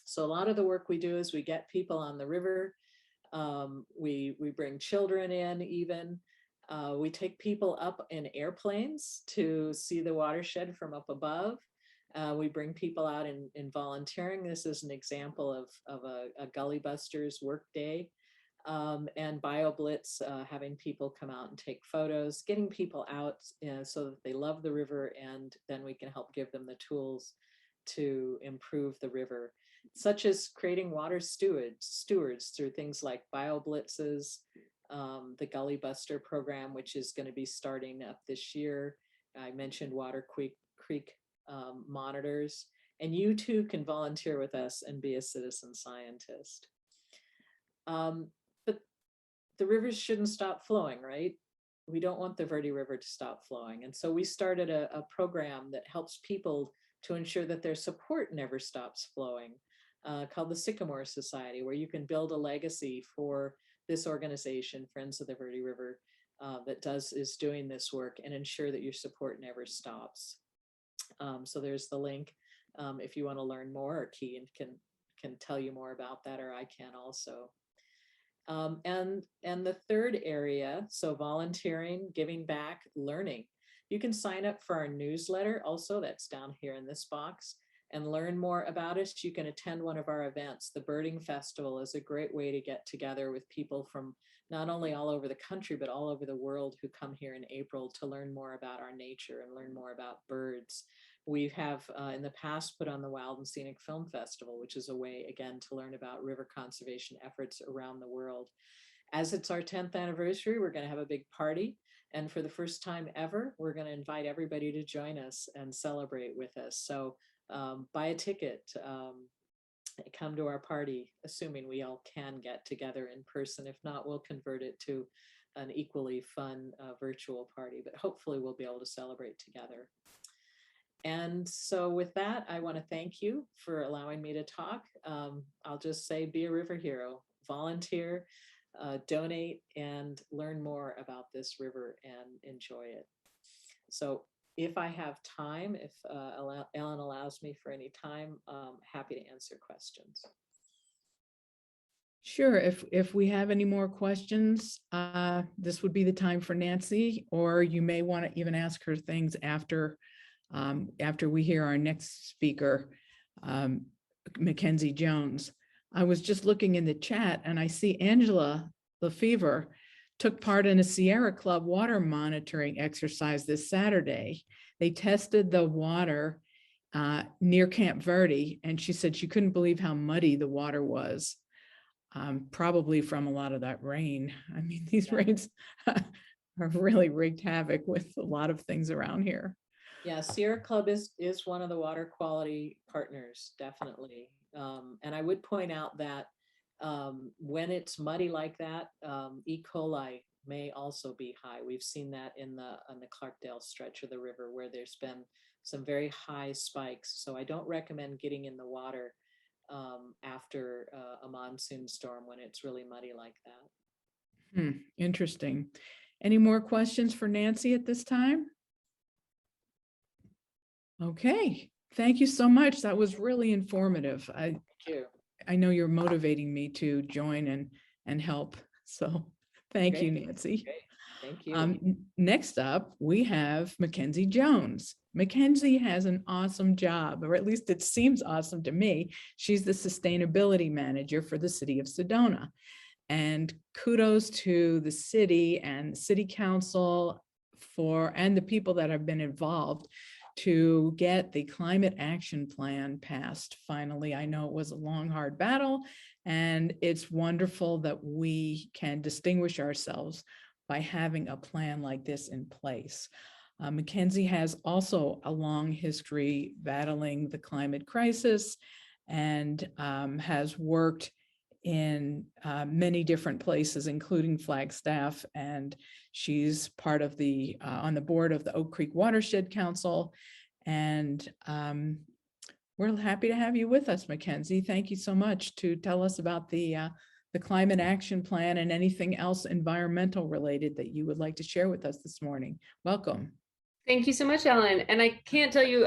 So a lot of the work we do is we get people on the river. We bring children in even. We take people up in airplanes to see the watershed from up above. We bring people out in volunteering. This is an example of a Gully Busters work day. And BioBlitz, having people come out and take photos, getting people out so that they love the river, and then we can help give them the tools to improve the river, such as creating water stewards through things like BioBlitzes, the Gully Buster program, which is going to be starting up this year. I mentioned Water Creek monitors, and you too can volunteer with us and be a citizen scientist. But the rivers shouldn't stop flowing, right? We don't want the Verde River to stop flowing. And so we started a program that helps people to ensure that their support never stops flowing, called the Sycamore Society, where you can build a legacy for this organization, Friends of the Verde River, that is doing this work and ensure that your support never stops. So there's the link if you want to learn more, or Key can tell you more about that, or I can also. And the third area, so volunteering, giving back, learning. You can sign up for our newsletter also, that's down here in this box, and learn more about us. You can attend one of our events. The Birding Festival is a great way to get together with people from not only all over the country, but all over the world who come here in April to learn more about our nature and learn more about birds. We have in the past put on the Wild and Scenic Film Festival, which is a way, again, to learn about river conservation efforts around the world. As it's our 10th anniversary, we're going to have a big party. And for the first time ever, we're going to invite everybody to join us and celebrate with us. So buy a ticket, come to our party, assuming we all can get together in person. If not, we'll convert it to an equally fun virtual party, but hopefully we'll be able to celebrate together. And so with that, I want to thank you for allowing me to talk. I'll just say, be a river hero, volunteer, donate, and learn more about this river and enjoy it. So if I have time, if Ellen allows me for any time, happy to answer questions. Sure. If we have any more questions, this would be the time for Nancy, or you may want to even ask her things after we hear our next speaker, Mackenzie Jones. I was just looking in the chat and I see Angela Lefevre took part in a Sierra Club water monitoring exercise this Saturday. They tested the water near Camp Verde, and she said she couldn't believe how muddy the water was, probably from a lot of that rain. I mean, these rains have really wreaked havoc with a lot of things around here. Yeah, Sierra Club is one of the water quality partners, definitely. And I would point out that when it's muddy like that, E. coli may also be high. We've seen that on the Clarkdale stretch of the river where there's been some very high spikes. So I don't recommend getting in the water after a monsoon storm when it's really muddy like that. Interesting. Any more questions for Nancy at this time? Okay, thank you so much. That was really informative. Thank you. I know you're motivating me to join and help. So thank you, Great. Nancy. Great. Thank you. Next up, we have Mackenzie Jones. Mackenzie has an awesome job, or at least it seems awesome to me. She's the sustainability manager for the city of Sedona. And kudos to the city and city council and the people that have been involved to get the climate action plan passed. Finally, I know it was a long, hard battle, and it's wonderful that we can distinguish ourselves by having a plan like this in place. Mackenzie has also a long history battling the climate crisis and has worked in many different places, including Flagstaff, and she's part of on the board of the Oak Creek Watershed Council. And we're happy to have you with us, Mackenzie. Thank you so much to tell us about the climate action plan and anything else environmental related that you would like to share with us this morning. Welcome. Thank you so much, Ellen. And I can't tell you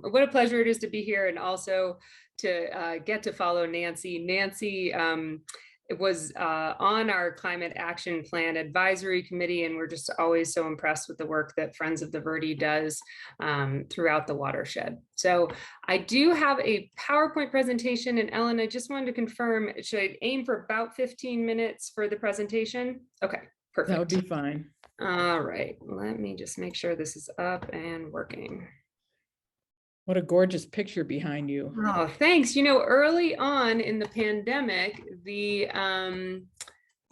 what a pleasure it is to be here and also to get to follow Nancy. Nancy was on our Climate Action Plan Advisory Committee, and we're just always so impressed with the work that Friends of the Verde does throughout the watershed. So I do have a PowerPoint presentation, and Ellen, I just wanted to confirm, should I aim for about 15 minutes for the presentation? Okay, perfect. That would be fine. All right, let me just make sure this is up and working. What a gorgeous picture behind you. Oh, thanks. You know, early on in the pandemic, the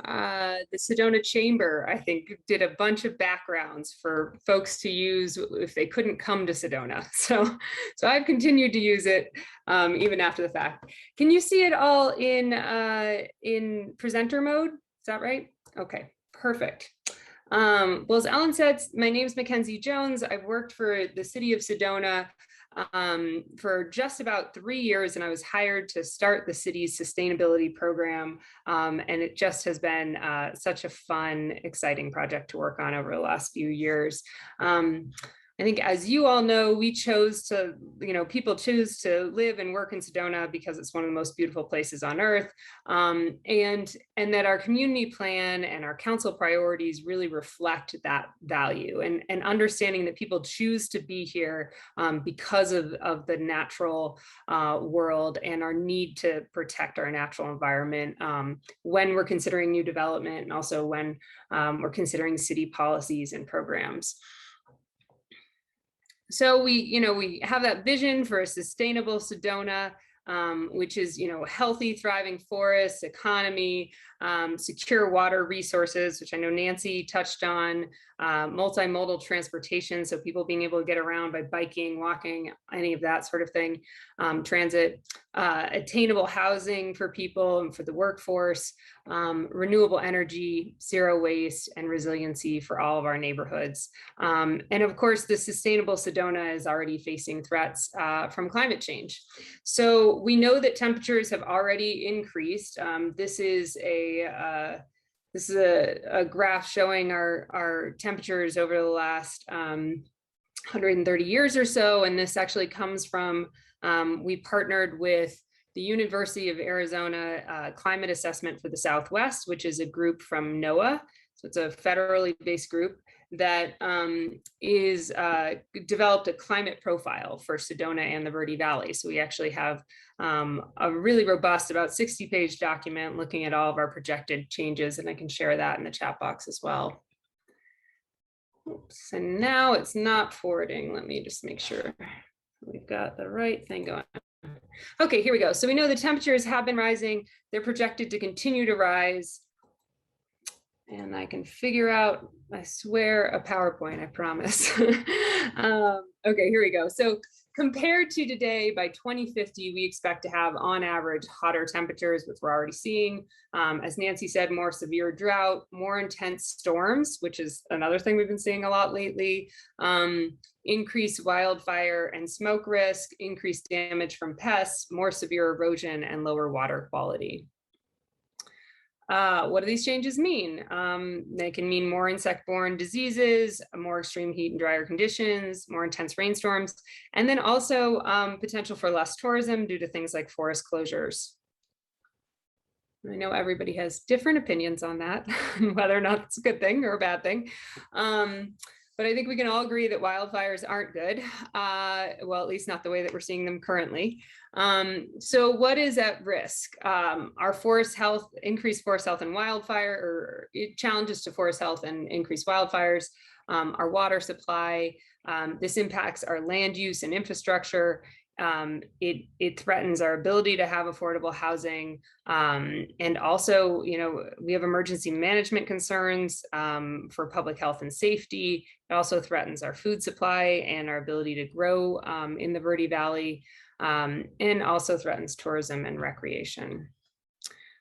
Sedona Chamber, I think, did a bunch of backgrounds for folks to use if they couldn't come to Sedona. So I've continued to use it even after the fact. Can you see it all in presenter mode? Is that right? Okay, perfect. Well, as Ellen said, my name is Mackenzie Jones. I've worked for the city of Sedona for just about 3 years, and I was hired to start the city's sustainability program. And it just has been such a fun, exciting project to work on over the last few years. I think, as you all know, we chose to, people choose to live and work in Sedona because it's one of the most beautiful places on earth. And that our community plan and our council priorities really reflect that value, and understanding that people choose to be here because of the natural world and our need to protect our natural environment when we're considering new development, and also when we're considering city policies and programs. So we have that vision for a sustainable Sedona, which is, healthy, thriving forests, economy, secure water resources, which I know Nancy touched on, multimodal transportation, so people being able to get around by biking, walking, any of that sort of thing, transit, attainable housing for people and for the workforce, renewable energy, zero waste, and resiliency for all of our neighborhoods. And of course, the sustainable Sedona is already facing threats from climate change. So we know that temperatures have already increased. This is a graph showing our temperatures over the last 130 years or so. And this actually comes from, we partnered with the University of Arizona Climate Assessment for the Southwest, which is a group from NOAA. So it's a federally based group that is developed a climate profile for Sedona and the Verde Valley. So we actually have a really robust, about 60-page document looking at all of our projected changes, and I can share that in the chat box as well. Oops, and now it's not forwarding. Let me just make sure we've got the right thing going. Okay, here we go. So we know the temperatures have been rising. They're projected to continue to rise. And I can figure out, I swear, a PowerPoint, I promise. Okay, here we go. So compared to today, by 2050, we expect to have on average hotter temperatures, which we're already seeing. As Nancy said, more severe drought, more intense storms, which is another thing we've been seeing a lot lately. Increased wildfire and smoke risk, increased damage from pests, more severe erosion, and lower water quality. What do these changes mean? They can mean more insect-borne diseases, more extreme heat and drier conditions, more intense rainstorms, and then also potential for less tourism due to things like forest closures. I know everybody has different opinions on that, whether or not it's a good thing or a bad thing. But I think we can all agree that wildfires aren't good. Well, at least not the way that we're seeing them currently. So what is at risk? Our forest health, increased forest health and wildfire, or challenges to forest health and increased wildfires, our water supply. This impacts our land use and infrastructure. It threatens our ability to have affordable housing. And also, we have emergency management concerns for public health and safety. It also threatens our food supply and our ability to grow in the Verde Valley, and also threatens tourism and recreation.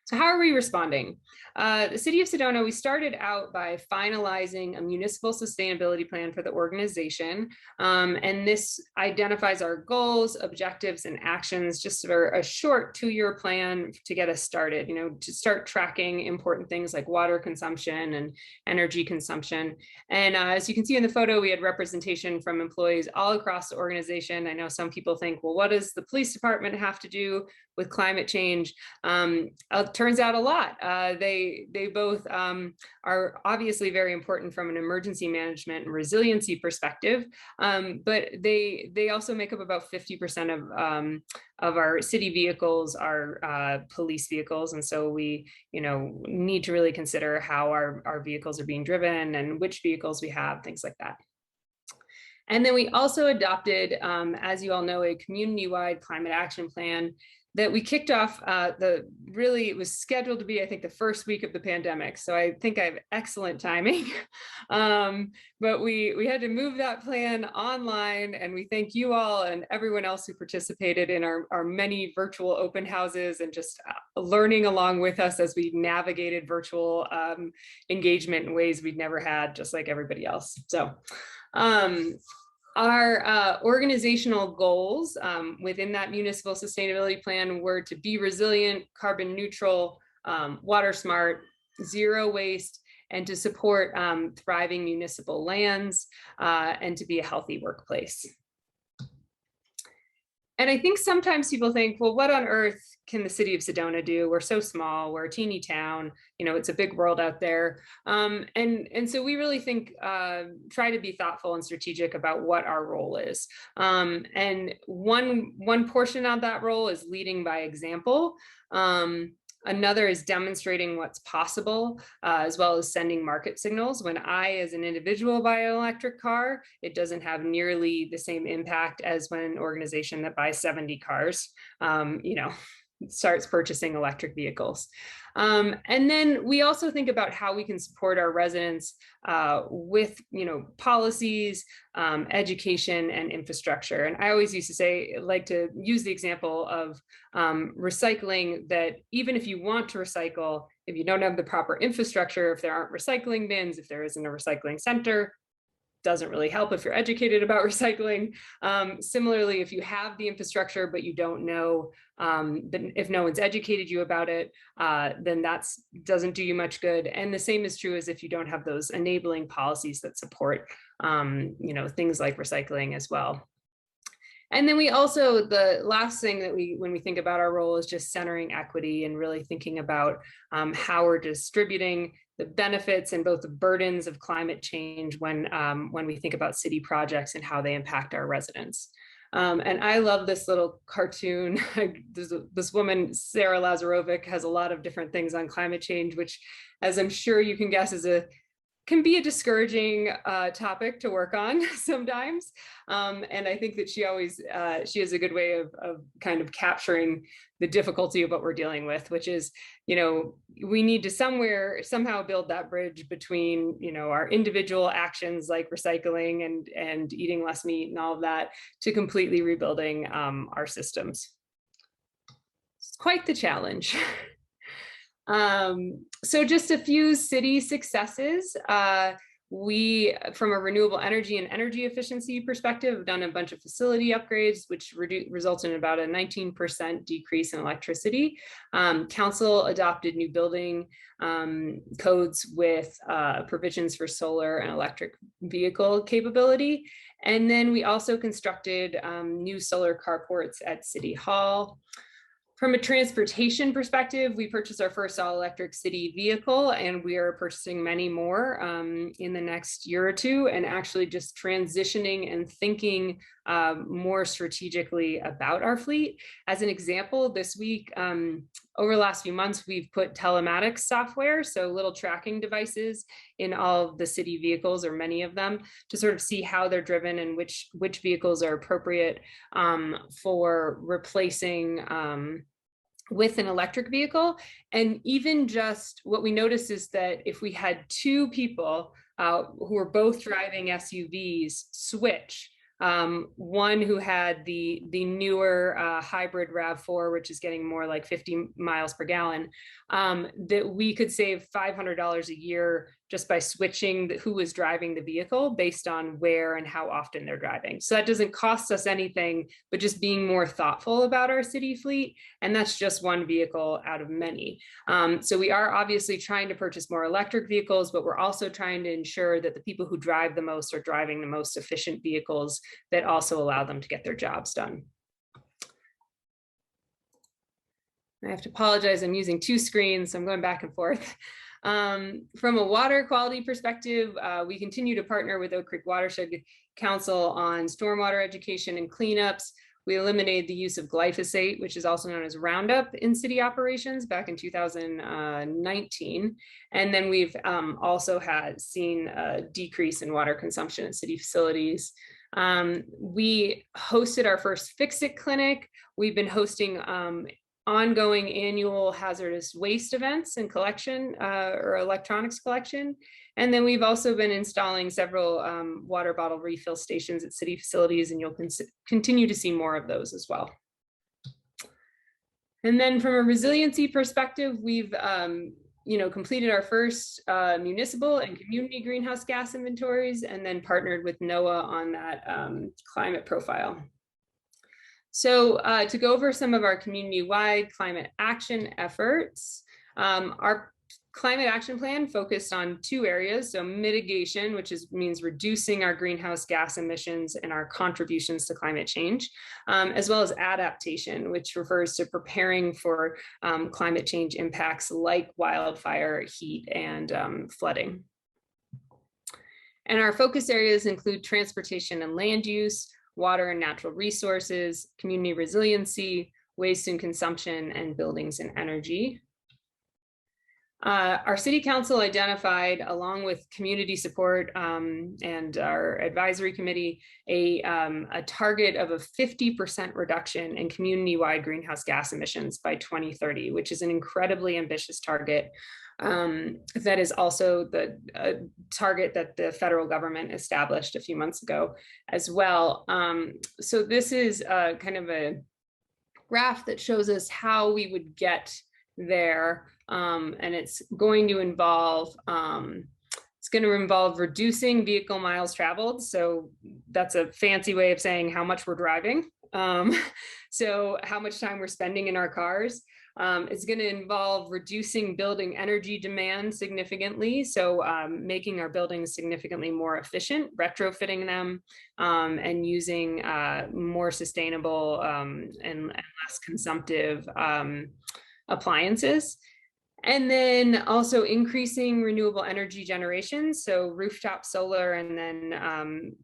So how are we responding? The city of Sedona, we started out by finalizing a municipal sustainability plan for the organization. And this identifies our goals, objectives, and actions just for a short 2-year plan to get us started, to start tracking important things like water consumption and energy consumption. And as you can see in the photo, we had representation from employees all across the organization. I know some people think, well, what does the police department have to do with climate change? Turns out a lot. They both are obviously very important from an emergency management and resiliency perspective, but they also make up about 50% of our city vehicles are police vehicles, and so we need to really consider how our vehicles are being driven and which vehicles we have, things like that. And then we also adopted, as you all know, a community-wide climate action plan that we kicked off. It was scheduled to be, I think, the first week of the pandemic. So I think I have excellent timing. But we had to move that plan online, and we thank you all and everyone else who participated in our many virtual open houses and just learning along with us as we navigated virtual engagement in ways we'd never had, just like everybody else. So our organizational goals within that municipal sustainability plan were to be resilient, carbon neutral, water smart, zero waste, and to support thriving municipal lands, and to be a healthy workplace. And I think sometimes people think, well, what on earth can the city of Sedona do? We're so small, we're a teeny town, it's a big world out there. And so we really think, try to be thoughtful and strategic about what our role is. And one portion of that role is leading by example. Another is demonstrating what's possible, as well as sending market signals. When I, as an individual, buy an electric car, it doesn't have nearly the same impact as when an organization that buys 70 cars, starts purchasing electric vehicles. And then we also think about how we can support our residents with, policies, education, and infrastructure. And I always used to say, like to use the example of recycling, that even if you want to recycle, if you don't have the proper infrastructure, if there aren't recycling bins, if there isn't a recycling center, doesn't really help if you're educated about recycling. Similarly, if you have the infrastructure, but you don't know, if no one's educated you about it, then that doesn't do you much good. And the same is true as if you don't have those enabling policies that support, things like recycling as well. And then we also, the last thing that when we think about our role is just centering equity and really thinking about how we're distributing the benefits and both the burdens of climate change when we think about city projects and how they impact our residents. And I love this little cartoon. This woman, Sarah Lazarovic, has a lot of different things on climate change, which, as I'm sure you can guess, is a can be a discouraging topic to work on sometimes. And I think that she has a good way of kind of capturing the difficulty of what we're dealing with, which is, we need to somehow build that bridge between, our individual actions like recycling and eating less meat and all of that to completely rebuilding our systems. It's quite the challenge. So just a few city successes. We, from a renewable energy and energy efficiency perspective, have done a bunch of facility upgrades, which resulted in about a 19% decrease in electricity. Council adopted new building codes with provisions for solar and electric vehicle capability. And then we also constructed new solar carports at City Hall. From a transportation perspective, we purchased our first all-electric city vehicle, and we are purchasing many more in the next year or two, and actually just transitioning and thinking more strategically about our fleet. As an example, this week, over the last few months, we've put telematics software, so little tracking devices in all of the city vehicles, or many of them, to sort of see how they're driven and which vehicles are appropriate for replacing with an electric vehicle. And even just what we noticed is that if we had two people who were both driving SUVs switch, one who had the newer hybrid RAV4, which is getting more like 50 miles per gallon, that we could save $500 a year just by switching who was driving the vehicle based on where and how often they're driving. So that doesn't cost us anything, but just being more thoughtful about our city fleet. And that's just one vehicle out of many. So we are obviously trying to purchase more electric vehicles, but we're also trying to ensure that the people who drive the most are driving the most efficient vehicles that also allow them to get their jobs done. I have to apologize, I'm using two screens, so I'm going back and forth. From a water quality perspective, we continue to partner with Oak Creek Watershed Council on stormwater education and cleanups. We eliminated the use of glyphosate, which is also known as Roundup, in city operations back in 2019. And then we've also seen a decrease in water consumption in city facilities. We hosted our first Fix-It clinic. We've been hosting ongoing annual hazardous waste events and collection or electronics collection. And then we've also been installing several water bottle refill stations at city facilities, and you'll continue to see more of those as well. And then from a resiliency perspective, we've completed our first municipal and community greenhouse gas inventories, and then partnered with NOAA on that climate profile. So to go over some of our community-wide climate action efforts, our climate action plan focused on two areas. So mitigation, which means reducing our greenhouse gas emissions and our contributions to climate change, as well as adaptation, which refers to preparing for climate change impacts like wildfire, heat, and flooding. And our focus areas include transportation and land use, water and natural resources, community resiliency, waste and consumption, and buildings and energy. Our city council identified, along with community support and our advisory committee, a target of a 50% reduction in community-wide greenhouse gas emissions by 2030, which is an incredibly ambitious target. That is also the target that the federal government established a few months ago as well. So this is kind of a graph that shows us how we would get there. And it's going to involve reducing vehicle miles traveled. So that's a fancy way of saying how much we're driving. So how much time we're spending in our cars. It's going to involve reducing building energy demand significantly. So making our buildings significantly more efficient, retrofitting them, and using more sustainable and less consumptive appliances. And then also increasing renewable energy generation. So rooftop solar, and then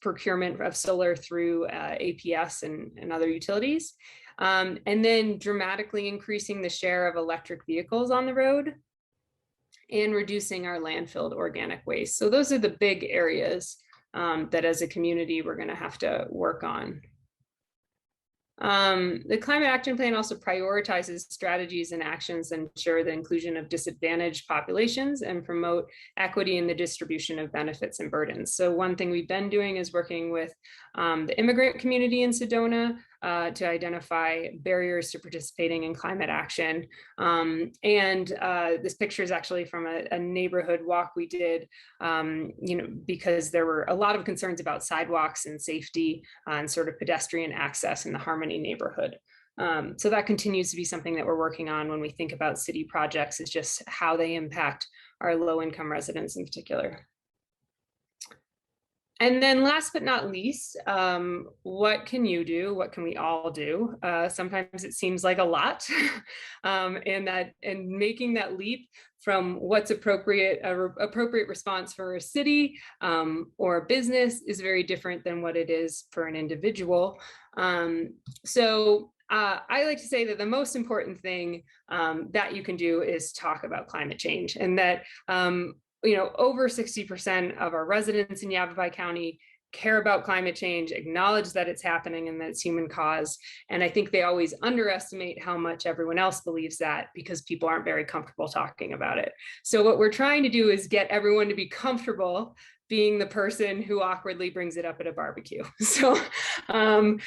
procurement of solar through APS and other utilities. And then dramatically increasing the share of electric vehicles on the road. and reducing our landfilled organic waste. So those are the big areas that as a community, we're going to have to work on. The Climate Action Plan also prioritizes strategies and actions that ensure the inclusion of disadvantaged populations and promote equity in the distribution of benefits and burdens. So one thing we've been doing is working with the immigrant community in Sedona to identify barriers to participating in climate action. This picture is actually from a neighborhood walk we did, because there were a lot of concerns about sidewalks and safety and sort of pedestrian access in the Harmony neighborhood. So that continues to be something that we're working on when we think about city projects, is just how they impact our low-income residents in particular. And then last but not least, what can you do? What can we all do? Sometimes it seems like a lot, and making that leap from what's appropriate response for a city or a business is very different than what it is for an individual. I like to say that the most important thing that you can do is talk about climate change, and that over 60% of our residents in Yavapai County care about climate change, acknowledge that it's happening and that it's human caused. And I think they always underestimate how much everyone else believes that, because people aren't very comfortable talking about it. So what we're trying to do is get everyone to be comfortable being the person who awkwardly brings it up at a barbecue. So, and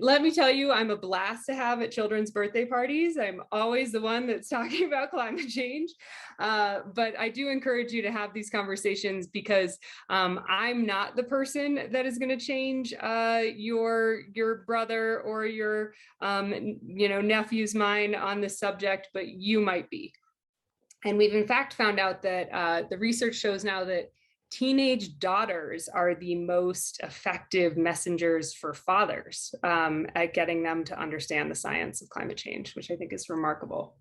let me tell you, I'm a blast to have at children's birthday parties. I'm always the one that's talking about climate change. But I do encourage you to have these conversations, because I'm not the person that is going to change your brother or your nephew's mind on this subject, but you might be. And we've in fact found out that the research shows now that teenage daughters are the most effective messengers for fathers at getting them to understand the science of climate change, which I think is remarkable.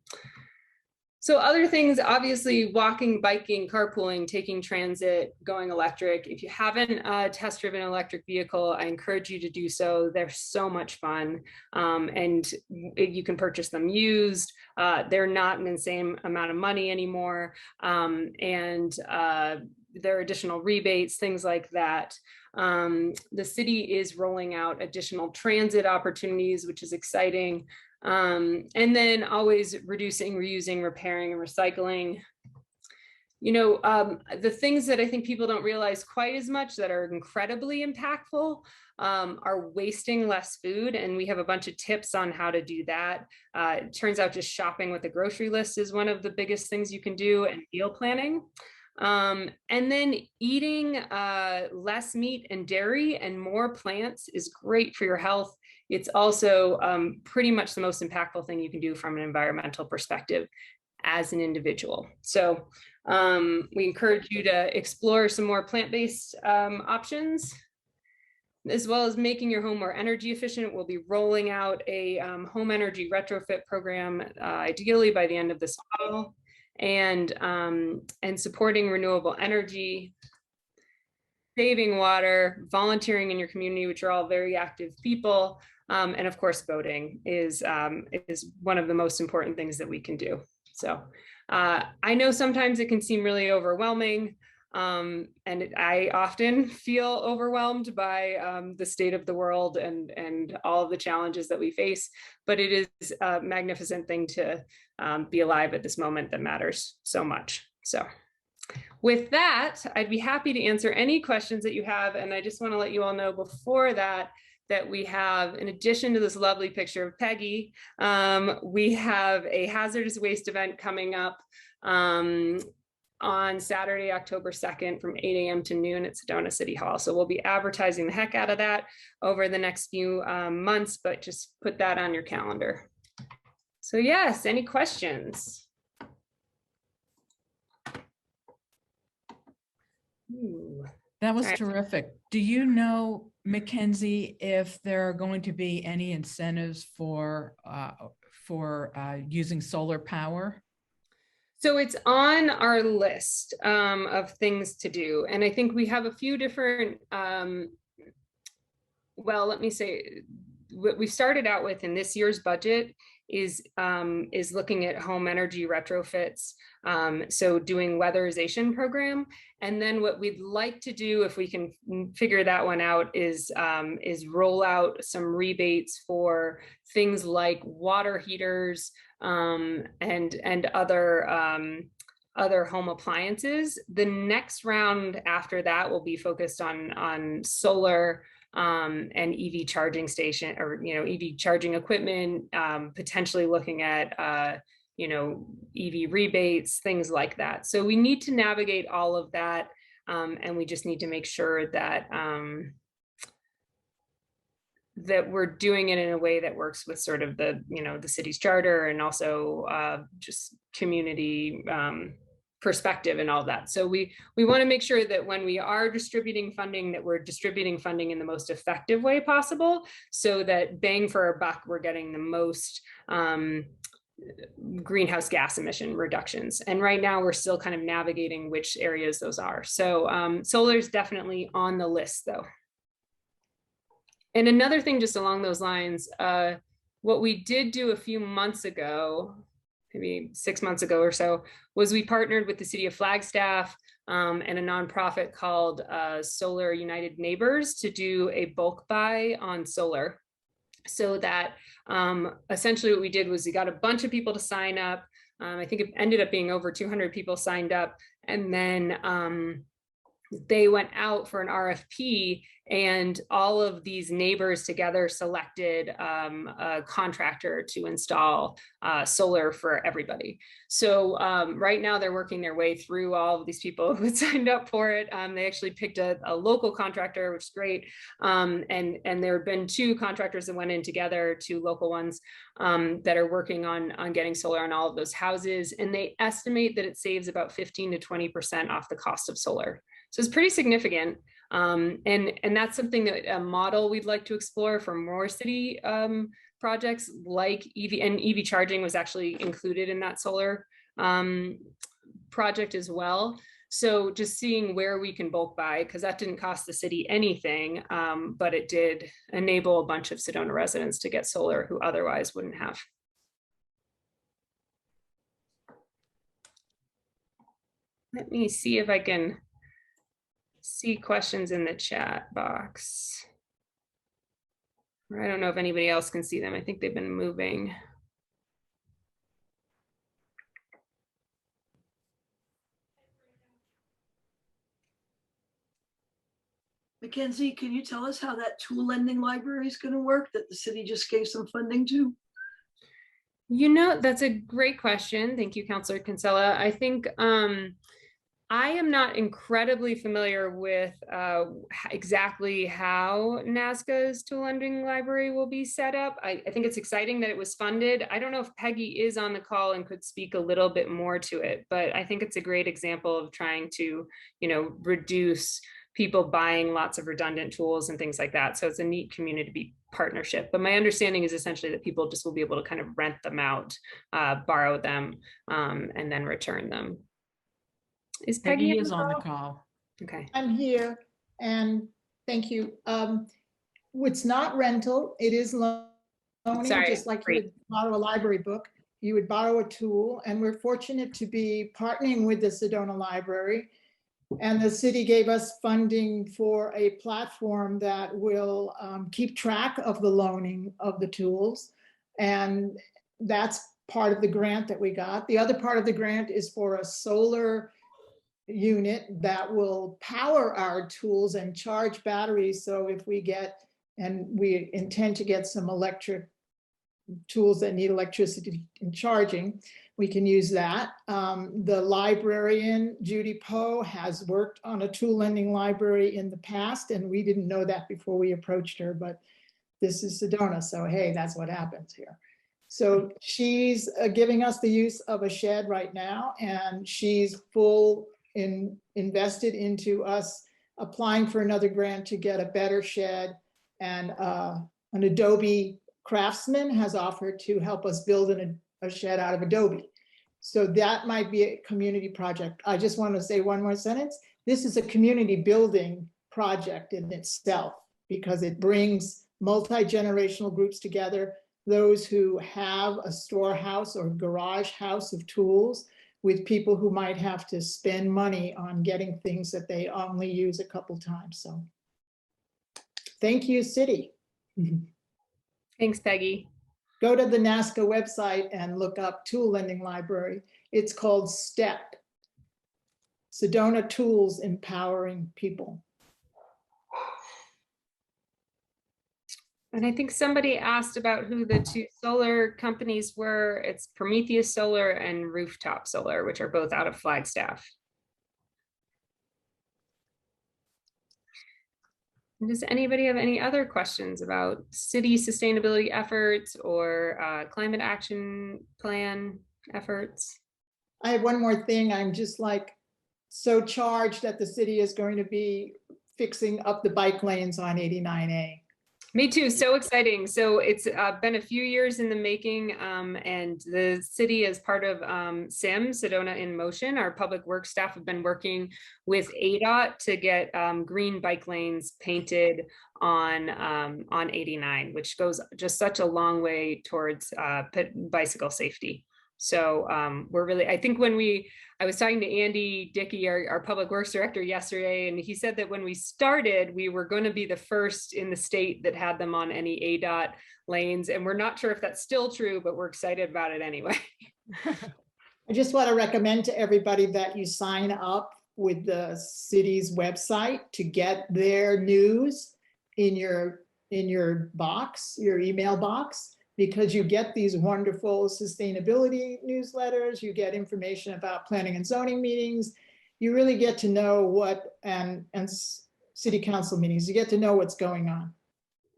So other things, obviously, walking, biking, carpooling, taking transit, going electric. If you haven't test driven an electric vehicle, I encourage you to do so. They're so much fun, and you can purchase them used. They're not an insane amount of money anymore, there are additional rebates, things like that. The city is rolling out additional transit opportunities, which is exciting. And then always reducing, reusing, repairing, and recycling. The things that I think people don't realize quite as much that are incredibly impactful are wasting less food. And we have a bunch of tips on how to do that. It turns out just shopping with a grocery list is one of the biggest things you can do, and meal planning. And then eating less meat and dairy and more plants is great for your health. It's also pretty much the most impactful thing you can do from an environmental perspective as an individual. So we encourage you to explore some more plant-based options, as well as making your home more energy efficient. We'll be rolling out a home energy retrofit program, ideally by the end of this fall. And supporting renewable energy, saving water, volunteering in your community, which are all very active people, and of course, voting is one of the most important things that we can do. So I know sometimes it can seem really overwhelming, and I often feel overwhelmed by the state of the world and all of the challenges that we face, but it is a magnificent thing to be alive at this moment that matters so much. So with that, I'd be happy to answer any questions that you have. And I just want to let you all know before that we have, in addition to this lovely picture of Peggy, we have a hazardous waste event coming up on Saturday, October 2nd from 8 a.m. to noon at Sedona City Hall. So we'll be advertising the heck out of that over the next few months, but just put that on your calendar. So yes, any questions? Ooh. That was All right. terrific. Do you know, Mackenzie, if there are going to be any incentives for using solar power? So it's on our list of things to do. And I think we have a few different, well, let me say, what we started out with in this year's budget is looking at home energy retrofits. So doing weatherization program. And then what we'd like to do, if we can figure that one out, is roll out some rebates for things like water heaters and other home appliances. The next round after that will be focused on solar and EV charging station, or EV charging equipment, potentially looking at EV rebates, things like that. So we need to navigate all of that, and we just need to make sure that that we're doing it in a way that works with sort of the the city's charter, and also just community perspective and all that. So we want to make sure that when we are distributing funding, that we're distributing funding in the most effective way possible, so that bang for our buck, we're getting the most greenhouse gas emission reductions. And right now we're still kind of navigating which areas those are. So solar is definitely on the list though. And another thing just along those lines, what we did do a few months ago, maybe 6 months ago or so, was we partnered with the city of Flagstaff and a nonprofit called Solar United Neighbors to do a bulk buy on solar. So that essentially what we did was we got a bunch of people to sign up. I think it ended up being over 200 people signed up. And then they went out for an RFP, and all of these neighbors together selected a contractor to install solar for everybody. So right now they're working their way through all of these people who had signed up for it. They actually picked a local contractor, which is great. And there have been 2 contractors that went in together, 2 local ones that are working on getting solar on all of those houses. And they estimate that it saves about 15 to 20% off the cost of solar. So it's pretty significant. And that's something that a model we'd like to explore for more city projects like EV, and EV charging was actually included in that solar project as well. So just seeing where we can bulk buy, because that didn't cost the city anything, but it did enable a bunch of Sedona residents to get solar who otherwise wouldn't have. Let me see if I can see questions in the chat box. I don't know if anybody else can see them. I think they've been moving. Mackenzie, can you tell us how that tool lending library is going to work that the city just gave some funding to? That's a great question. Thank you, Councilor Kinsella. I think I am not incredibly familiar with exactly how NASCA's tool lending library will be set up. I think it's exciting that it was funded. I don't know if Peggy is on the call and could speak a little bit more to it, but I think it's a great example of trying to, reduce people buying lots of redundant tools and things like that. So it's a neat community partnership. But my understanding is essentially that people just will be able to kind of rent them out, borrow them, and then return them. Is Peggy is on the call. Okay. I'm here, and thank you. It's not rental, it is loaning. Sorry, just like you would borrow a library book, you would borrow a tool, and we're fortunate to be partnering with the Sedona Library. And the city gave us funding for a platform that will keep track of the loaning of the tools. And that's part of the grant that we got. The other part of the grant is for a solar unit that will power our tools and charge batteries. So if we get, and we intend to get some electric tools that need electricity and charging, we can use that. The librarian, Judy Poe, has worked on a tool lending library in the past, and we didn't know that before we approached her, but this is Sedona, so hey, that's what happens here. So she's giving us the use of a shed right now, and she's invested into us applying for another grant to get a better shed, and an Adobe craftsman has offered to help us build a shed out of Adobe. So that might be a community project. I just want to say one more sentence. This is a community building project in itself, because it brings multi-generational groups together, those who have a storehouse or garage house of tools with people who might have to spend money on getting things that they only use a couple times. So thank you, city. Thanks, Peggy. Go to the NASCA website and look up Tool Lending Library. It's called STEP, Sedona Tools Empowering People. And I think somebody asked about who the two solar companies were. It's Prometheus Solar and Rooftop Solar, which are both out of Flagstaff. Does anybody have any other questions about city sustainability efforts or climate action plan efforts? I have one more thing. I'm just like so charged that the city is going to be fixing up the bike lanes on 89A. Me too, so exciting. So it's been a few years in the making, and the city, as part of SIM, Sedona in Motion, our public works staff have been working with ADOT to get green bike lanes painted on 89, which goes just such a long way towards bicycle safety. So we're really, I think I was talking to Andy Dickey, our public works director, yesterday, and he said that when we started, we were going to be the first in the state that had them on any ADOT lanes. And we're not sure if that's still true, but we're excited about it anyway. I just want to recommend to everybody that you sign up with the city's website to get their news in your box, your email box, because you get these wonderful sustainability newsletters, you get information about planning and zoning meetings, you really get to know what, and city council meetings, you get to know what's going on.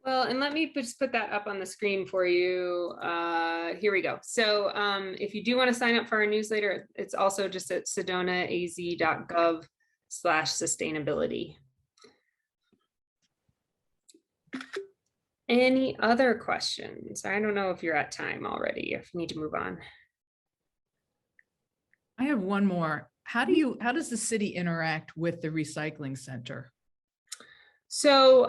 Well, and let me just put that up on the screen for you. Here we go. So if you do want to sign up for our newsletter, it's also just at sedonaaz.gov/sustainability. Any other questions? I don't know if you're at time already, if you need to move on. I have one more. How does the city interact with the recycling center? So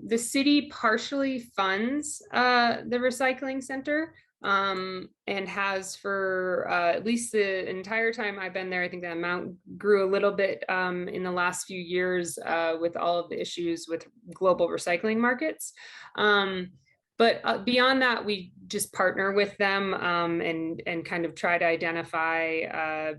the city partially funds the recycling center and has for at least the entire time I've been there. I think that amount grew a little bit in the last few years with all of the issues with global recycling markets. But beyond that, we just partner with them and kind of try to identify,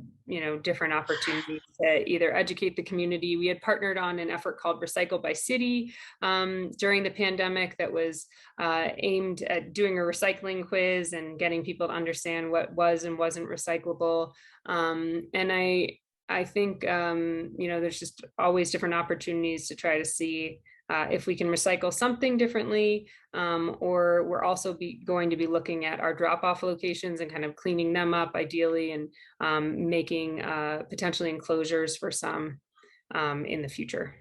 different opportunities to either educate the community. We had partnered on an effort called Recycle by City during the pandemic that was aimed at doing a recycling quiz and getting people to understand what was and wasn't recyclable. And I think, there's just always different opportunities to try to see if we can recycle something differently, or we're also going to be looking at our drop-off locations and kind of cleaning them up ideally and making potentially enclosures for some in the future.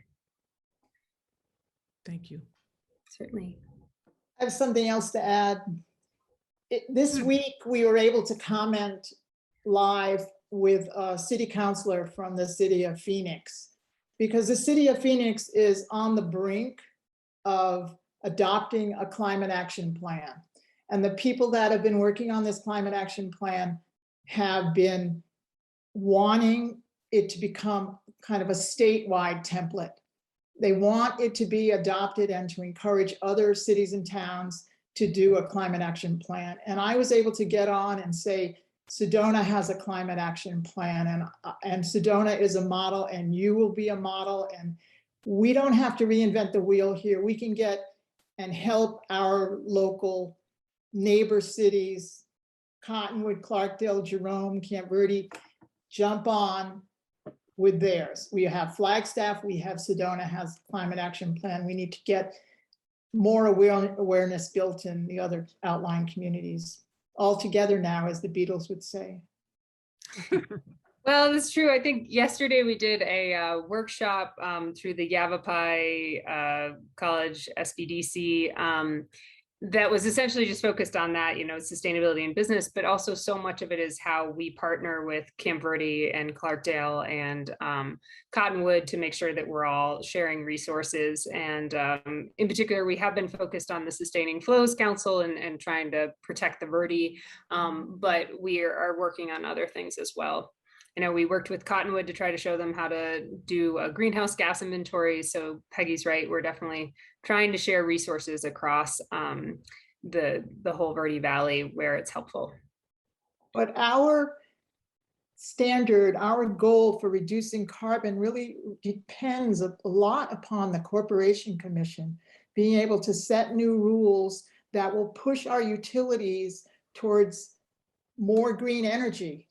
Thank you. Certainly. I have something else to add. This week, we were able to comment live with a city councilor from the city of Phoenix, because the city of Phoenix is on the brink of adopting a climate action plan. And the people that have been working on this climate action plan have been wanting it to become kind of a statewide template. They want it to be adopted and to encourage other cities and towns to do a climate action plan. And I was able to get on and say, Sedona has a climate action plan, and Sedona is a model, and you will be a model, and we don't have to reinvent the wheel here. We can get and help our local neighbor cities, Cottonwood, Clarkdale, Jerome, Camp Verde, jump on with theirs. We have Flagstaff, we have Sedona has climate action plan. We need to get more awareness built in the other outlying communities. All together now, as the Beatles would say. Well, that's true. I think yesterday we did a workshop through the Yavapai College SBDC, that was essentially just focused on that, sustainability in business, but also so much of it is how we partner with Camp Verde and Clarkdale and Cottonwood to make sure that we're all sharing resources. And in particular, we have been focused on the Sustaining Flows Council and trying to protect the Verde, but we are working on other things as well. We worked with Cottonwood to try to show them how to do a greenhouse gas inventory. So Peggy's right, we're definitely trying to share resources across the whole Verde Valley where it's helpful. But our standard, our goal for reducing carbon really depends a lot upon the Corporation Commission being able to set new rules that will push our utilities towards more green energy.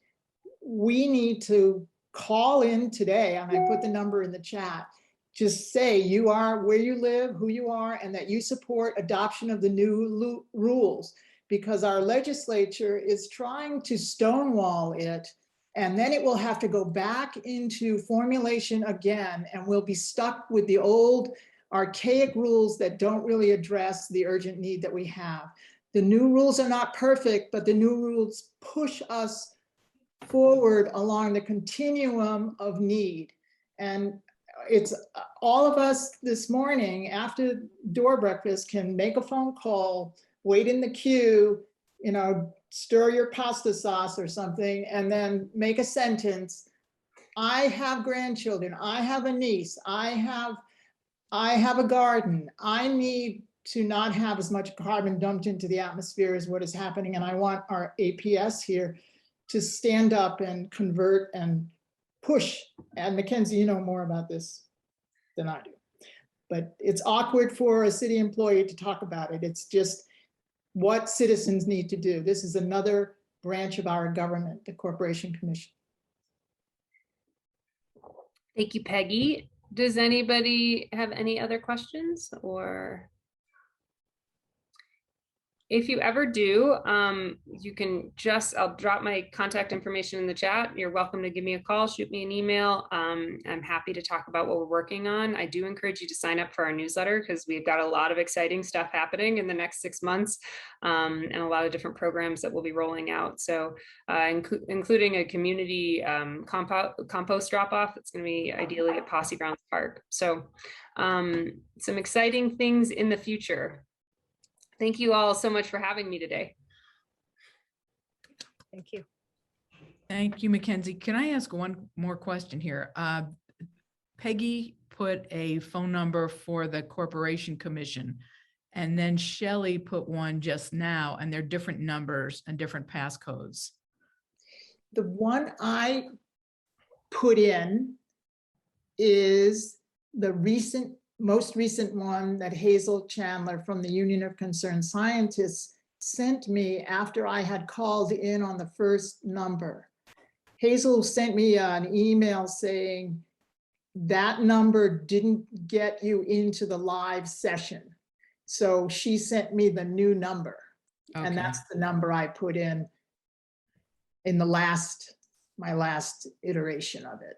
We need to call in today, and I put the number in the chat, just say you are where you live, who you are, and that you support adoption of the new rules, because our legislature is trying to stonewall it, and then it will have to go back into formulation again, and we'll be stuck with the old archaic rules that don't really address the urgent need that we have. The new rules are not perfect, but the new rules push us forward along the continuum of need. And it's all of us this morning after DORR breakfast can make a phone call, wait in the queue, stir your pasta sauce or something, and then make a sentence. I have grandchildren, I have a niece, I have a garden. I need to not have as much carbon dumped into the atmosphere as what is happening. And I want our APS here to stand up and convert and push. And Mackenzie, you know more about this than I do. But it's awkward for a city employee to talk about it. It's just what citizens need to do. This is another branch of our government, the Corporation Commission. Thank you, Peggy. Does anybody have any other questions? Or if you ever do, you can I'll drop my contact information in the chat. You're welcome to give me a call, shoot me an email. I'm happy to talk about what we're working on. I do encourage you to sign up for our newsletter because we've got a lot of exciting stuff happening in the next 6 months and a lot of different programs that we'll be rolling out. So including a community compost drop-off that's going to be ideally at Posse Grounds Park. So some exciting things in the future. Thank you all so much for having me today. Thank you. Thank you, Mackenzie. Can I ask one more question here? Peggy put a phone number for the Corporation Commission, and then Shelley put one just now, and they're different numbers and different passcodes. The one I put in is the most recent one that Hazel Chandler from the Union of Concerned Scientists sent me after I had called in on the first number. Hazel sent me an email saying that number didn't get you into the live session. So she sent me the new number. Okay. And that's the number I put in my last iteration of it.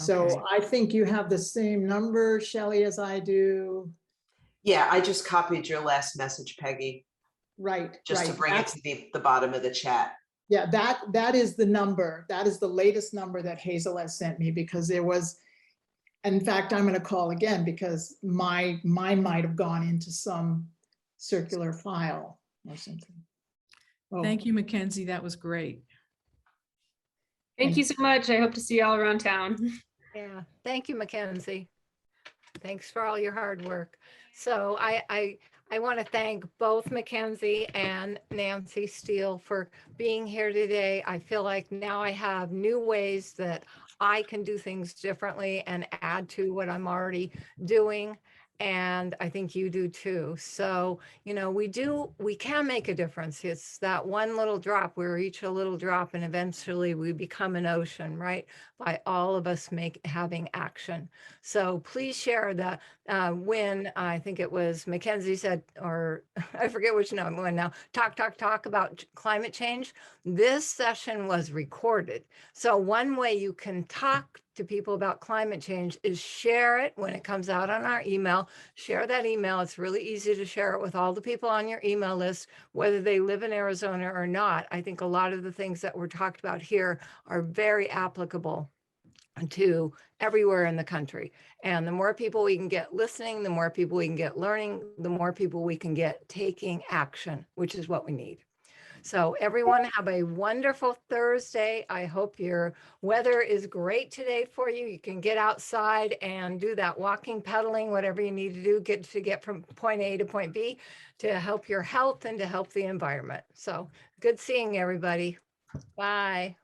So okay. I think you have the same number, Shelley, as I do. Yeah, I just copied your last message, Peggy. Right. Just to bring it to the bottom of the chat. Yeah, that is the number. That is the latest number that Hazel has sent me, because there was, in fact, I'm going to call again because mine might have gone into some circular file or something. Oh. Thank you, Mackenzie. That was great. Thank you so much. I hope to see you all around town. Yeah, thank you, Mackenzie. Thanks for all your hard work. So I want to thank both Mackenzie and Nancy Steele for being here today. I feel like now I have new ways that I can do things differently and add to what I'm already doing. And I think you do too. So, we can make a difference. It's that one little drop. We're each a little drop, and eventually we become an ocean, right? By all of us having action. So please share the when I think it was Mackenzie said, or I forget which one now, talk about climate change. This session was recorded. So one way you can talk to people about climate change is share it when it comes out on our email. Share that email. It's really easy to share it with all the people on your email list, whether they live in Arizona or not. I think a lot of the things that were talked about here are very applicable to everywhere in the country. And the more people we can get listening, the more people we can get learning, the more people we can get taking action, which is what we need. So everyone have a wonderful Thursday. I hope your weather is great today for you. You can get outside and do that walking, pedaling, whatever you need to do, get from point A to point B to help your health and to help the environment. So good seeing everybody. Bye.